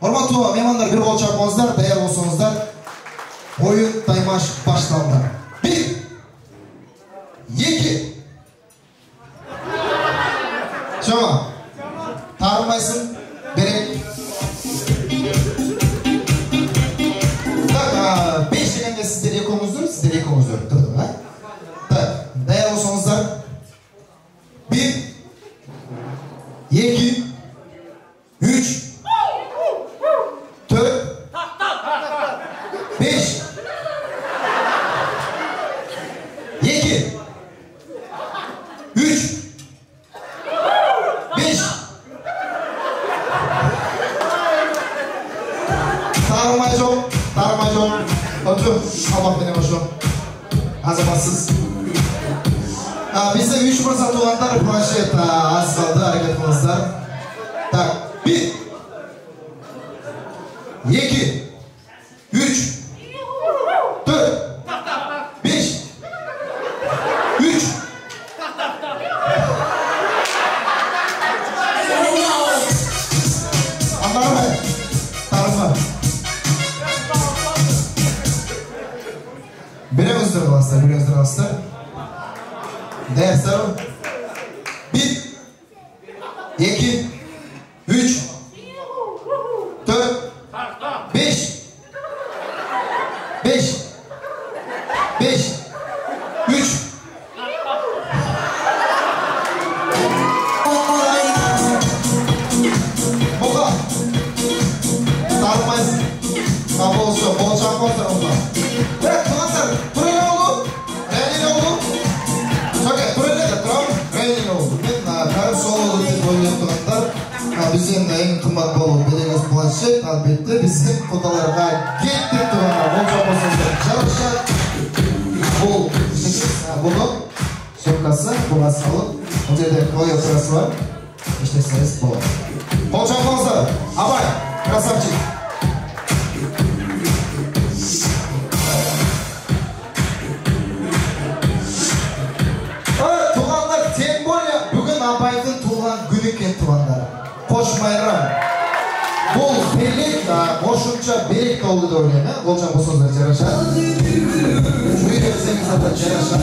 Құрметті меймандар, бір қол шапыңыздар, даяр болсаңыздар. Ойын таймаш башталды. Bir. Екі. Шама. Тарылмайсың. Берек. Так, беш дегенде сіздер екі өңіздер. Тұрдың, а? Так, даяр болсаңыздар. Bir. Екі. Üç. Төрт. Беш. Екі. Үч. Беш. Тарылмай жоқ. Отыр, салмақ менен ошо. Азаматсыз. Бізде 3 мырза туғандар, планшет аз қалды, әрекет қылыңыздар. Так, 1. 2. 3. 4. 5. 3. Anlarım tarıma. Biremizdir kalsınlar. Dersler. 1. 2. 3. 4. 5. 5. 5. 3. Boka. Tarmayız. Kapı olsun. Bol çarpı olsun onlar. Bırak tuvansar. Buraya ne oldu? Ne oldu? Çok buraya da tamam. Ne oldu? Ben karım sol oldu diye oynayıp tuğanlar. Bizim en kımbat bolu belirgez planşet. Elbette bizim fotoğraflara gittik tuğanlar. Bol çarpı olsun. Çalışacak. Bol. Bunu sömkası. Buna salın. O yerde koyu sırası var. İşte ses bu. Bol çarpı olsun. Abay. Krasavчик. Tuğanlar tем более bugün Абайдың туған күні екен туғандар. Қош майрам. Бұл белек, қошымша белек толды да ойлаймын, қолжан болсаңыздар жараша. Жүре берсеңіз ата жараша.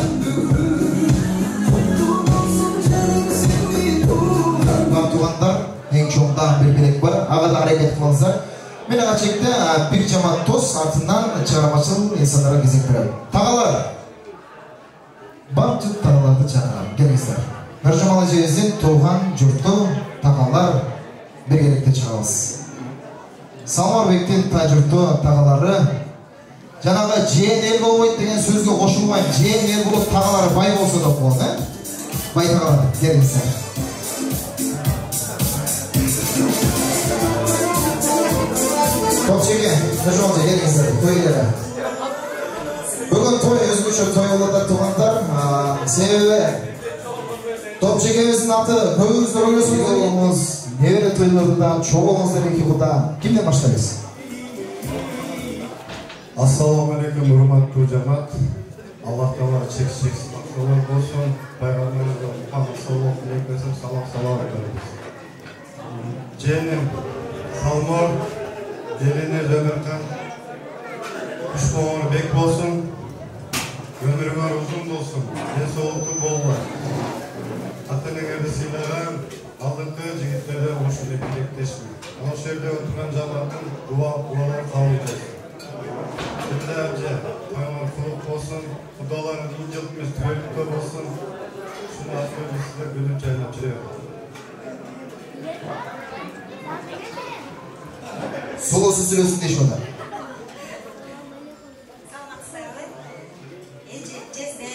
Туғандар, ең чоңдан бір белек бар, ағада әрекет қылыңыздар. Мен аға чекті бір жаман тос артынан шығарамашыл инсандарға кезек беремін. Тағалар. Бамтүт тағаларды чағырам. Келіңіздер. Нұржамалы жерізден туған жұртты тағалар бір керекте чағамыз. Салмарбектен та жұртты тағалары жаңағы жиен ел болмайды деген сөзге қошылмайды. Жиен ел болып тағалары бай болса да болады. Бай тағалар. Келіңіздер. Топчеге, Нұржамалы келіңіздер. Көйлері. өзгөчө той болот туугандар. Себеби Топчекебиздин аты көбүңүздөр ойлосоңуз, небере тойлордо чогуңуздар эки куда. Кимден баштайбыз? Ассаламу алейкум, урматтуу жамаат. Аллах Таала чексиз бактылар болсун. Пайгамбарыбыз Мухаммад саллаллаху алейхи ва саллям салам айтабыз. Женим Салмор, Делине Өмүркан, Ушмоңор бек болсун. Өмүрүңөр узун болсун. Ден соолуктуу болгула. Ата-энеңерди сыйлаган алдыңкы жигиттерден ушундай тилектешмин. Ошол жерде отурган жамааттын дуалары кабыл болсун. Әмже, таңын құлық болсын, құдаларын инжыл емес түрелікті болсын, шыны асырды сіздер гүлін жайнап жүреді. Сұлысы сүресін деш ода. Саламатсыздар, жезде,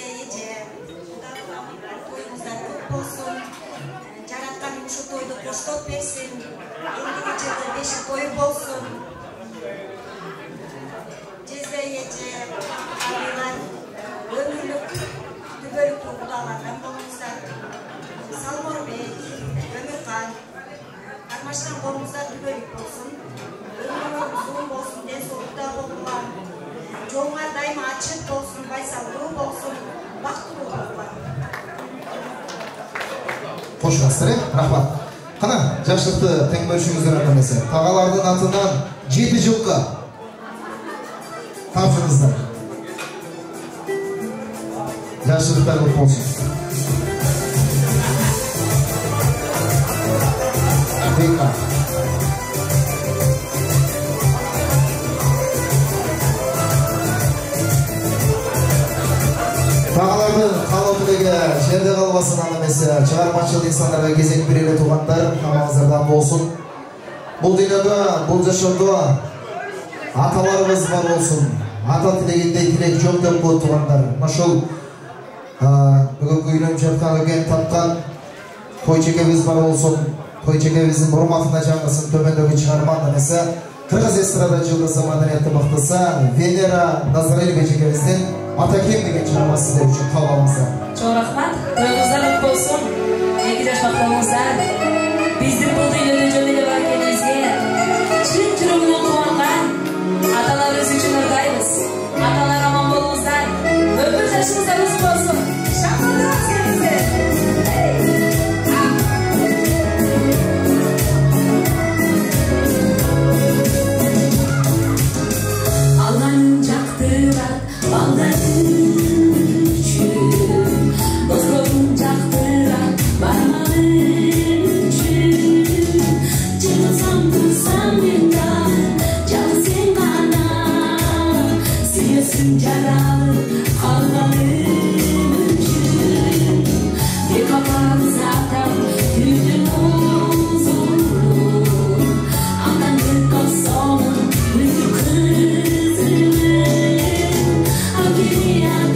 тойымыздар көп болсын, жаратқаным ушу тойды коштоп берсин, ендігі жылы 5 той болсын. Ömürlük, dübölük tokudalardan bolunuzlar. Salmor Bey, Ömürkan, Karmaşkan bolunuzlar dübölük olsun. Ömürlük uzun olsun, den solukta bolunlar. Çoğunlar daima açık olsun, baysallığı olsun, baktırı olurlar. Hoş geldiniz, rahmat. Qana, жақшылықты тең бөлüşүңүздөр аркасы. Тағалардын атынан 7 жылға тапшырыңыздар. Жақшылықтар көп болсын. Дейка. Тағалардың қалаудығы жерде қалбасын анамесі, шығармашыл инсандарға кезек берелі туғандар, намаздардан болсын. Бұл дүниеде, бұл жашауда аталарымыз бар болсын. Ата тілегендей тілек жоқ деп бұл туғандар. Нашыл бүгінгі үйленіп жатқан өген тапқан тойчекебіз бар болсын. Тойчекебіздің бұрматына жаңғысын төмендегі шығарман анамесі. Қырғыз эстрада жылдысы маданиятты мақтысы Венера Назарель чекебізден Атакем деген шығармасы деп үшін қалауымыздар. Çok rahmat. Toyunuzlar mutlu olsun. 2 yaş baktığımızdan bizim bu dünyada cömeli varkenizge çin çürümünü kuvangan atalarımız için oradayız. Atalar aman bolunuzdan ömür yaşınızlar uzun olsun. Şanlıdır askerimizde. Allah'ın çaktırak balların Yeah.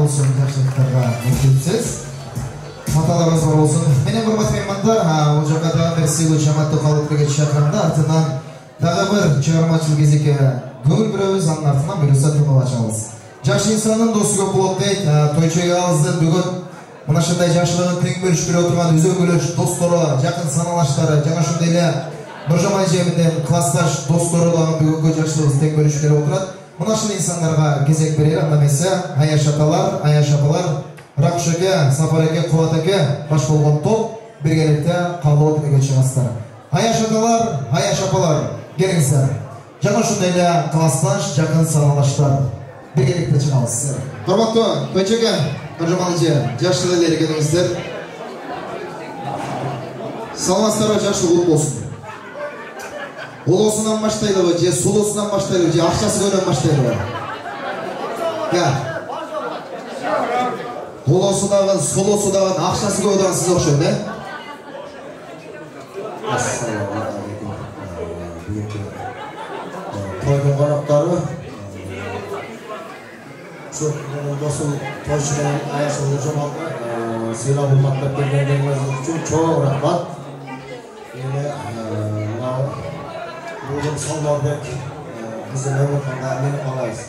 olsun, жақсылықтарға мектепсіз. Маталарыңыз бар болсын. Менің құрметті меймандар, ол жаққа тағы бір сыйлық жаматты қалыптырға шақырамды. Артынан тағы бір шығармашылық кезекке көңіл біреуіз, анын артынан бірісі тыңдап ашамыз. Жаш инсанның досы көп болады дейді. Тойчойға алызды бүгін мына шындай жашылығын тең бөлішкеле отырған өзөгіліш достары, жақын саналаштары, жаңа шындайлы Нұржаман жемінден классташ достары дағын бүгінгі жашылығыз тең бөлішкеле отырады. Мына шын инсандарға кезек берер, андамесе Аяш аталар, Аяш апалар, Рақшөке, Сапареке, Қуатеке баш болған топ біргелікте қалды отырға шығастар. Аяш аталар, Аяш апалар, келіңіздер. Жаңа шындайлы классташ, жақын саналаштар біргелікте шығамыз. Құрметті Тойчеке, Нұржаман же, жашылылар келіңіздер. Саламатсыздар, жашылық болсын. Олосынан баштайды ба, же солосынан баштайды ба, же ақшасы көйлен баштайды ба? Олосыдағын, солосыдағын, ақшасы көйден сіз оқшайды, не? Ассалаумағалейкум. Бүгінгі тойдың қонақтары, жоқ досым тойшыдан Аяшыл Нұржамалға сыйлап ұлматтап келгендеріңіз үшін чоң рахмат. Бүгін Салмарбек біздің өмірқанға мені қалайыз.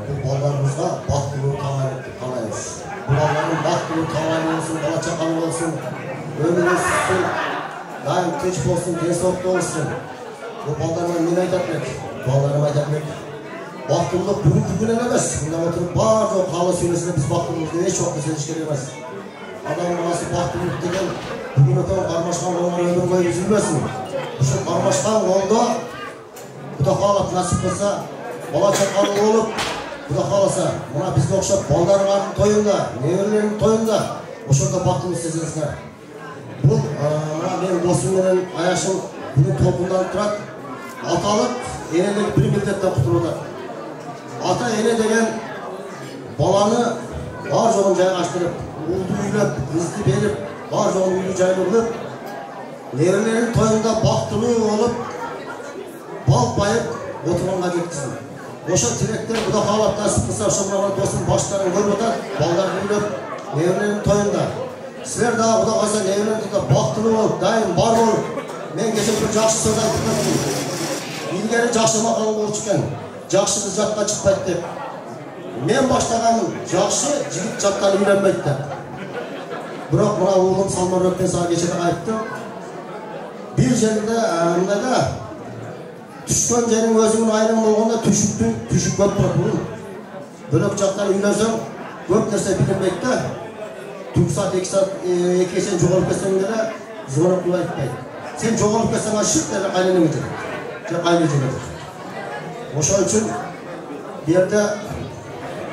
Бұл балдарымызға бақытылы қалайыз қалайыз. Бұл балдардың бақытылы қалай болсын, бала чақалы болсын, өмір өссін, дайым тыныш болсын, денсаулық болсын. Бұл балдарыма мен айтатмек, балдарым айтатмек. Бақытылық бүгін емес. Мұнда отырып бар жоқ қалы сөйлесіне біз бақытылықты еш уақытта сөйлеш керек емес. Адам баласы бақытылық деген бүгін өтен қармашқан оңар өмір бойы үзілмесін. Үшін қармашқан олда Құда қалап насып болса, бала чақалы болып, Құда қаласа, мұна бізге оқшап балдарыңардың тойында, неверлерінің тойында, ошырда бақытылық сезінсіңер. Бұл мен досым менен Аяшым бүгін толқындан тұрады. Аталық енелік бір мектептен құтылуда. Ата ене деген баланы бар жоғын жайғаштырып, ұлды үйлеп, қызды беріп, бар жоғын үйлі жайлы қылып, неверлерінің тойында бақытылы болып, бал байып отырғанға жеткізді. Оша тиректер Құда қалап насып қылса, шымыраған досым баштарын көріп отады, балдарды үйлеп, неверлерінің тойында. Сілер дағы Құда қалса неверлерінде бақытылы болып, дайым бар болып, мен кеше бір жақсы сөз айтып кеттім. Илгері жақсы мақалы болып шыққан. Жақсы қыз жатқа шықпайды деп. Мен баштағанмын, жақсы жігіт жаттан үйленбейді деп. Бірақ мұна оғым Салмарбектен саған кешеді айтты. Bir жерінде мұндайда түшкен жерің өзіңнің айның болғанда түшік көп тұрады. Бөлек жақтан үйленсең, көп нәрсе білінбейді. Түнгі саат, 2 саат, 2 сен жоғалып кетсеңдері зымырып бұл айтпайды. Сен жоғалып кетсең ашық дәрі қайленің жетеді. Жақ қайны жетеді. Ошол үшін берді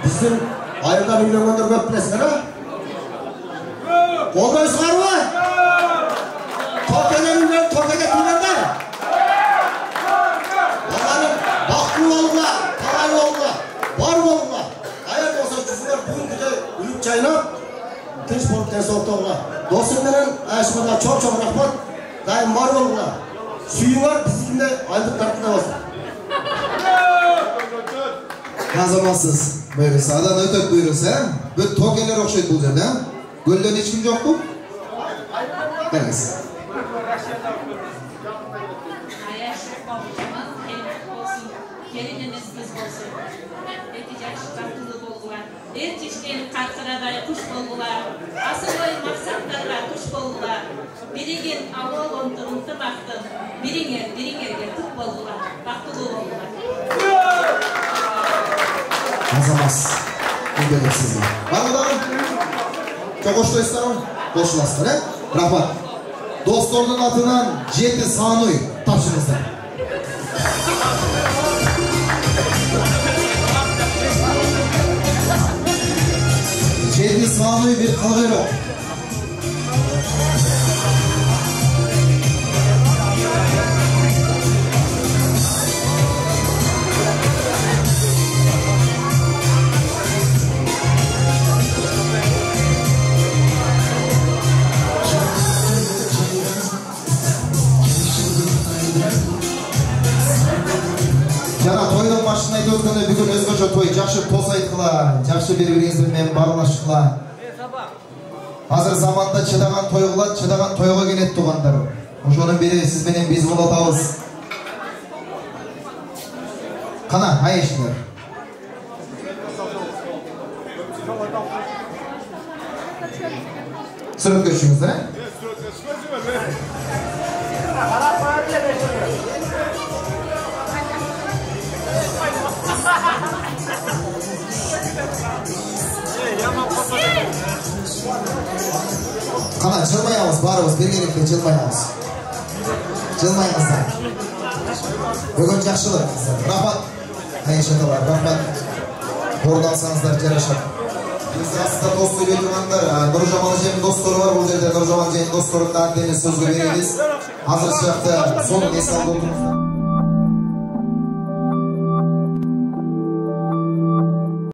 біздің айырдан үйленгендер көп білесіңдер, а? Қолдайсыңдар ма? Токеге үйленіп, токеге түйгендер. Баланың бақытты болуға, талай болуға, бар болуға. Айыр болса жүзіңдер бүгін күде үйіп жайнап, тыныш болып денсаулықта болуға. Досым менен Аяшымға чоң рахмат, дайым бар болуға. Сүйіңер біздікінде айлық тартында болсын. Назамасыз бұйырса, адан өтіп бұйырса, бүт токелер оқшайды бұл жерде. Гөлден ешкім жоқ бұл? Қаңыз. Аяш бабушамыз келіп болсын, келін енесіміз болсын. Еті жақшы қартылы болғылар. Ертешкен қарқырадай құш болғылар. Асылбай мақсаттарға құш болғылар. Береген ауыл ынтымақтың, беріңерге тұқ болғылар. Бақтылы болғылар. Назамас. Үндерек сізді. Бағыдағы? Қоштайсыздар ма? Қошыласыздар, ә? Рахмат. Достордың атынан 7 сануй тапшырыңыздар. Жеті сануй bir қалғайлық. Жана тойдың машына айтып өткенде бүгін өзгөчө той, жакшы тос айткыла, жакшы жакшы бири-бириңиз менен баарлашкыла. Азыр заманда чыдаган той кылат, чыдаган тойго келет туугандар. Ошонун бири сиз менен биз болуп атабыз. Кана, айыштыңар. Сүрөткө түшүңүз, Кана, жылмайбыз, барыбыз, бергенекте жылмайбыз. Жылмайбыздар. Бүгүн жакшылык. Рахмат. Айшаталар, рахмат. Ордансаңыздар жарашат. Биз астында дос сөйлөй тургандар, Нуржамал эженин достору бар, бул жерде Нуржамал эженин досторун да антени сөзгө беребиз. Азыр чакта сонун эс алып отурмуз.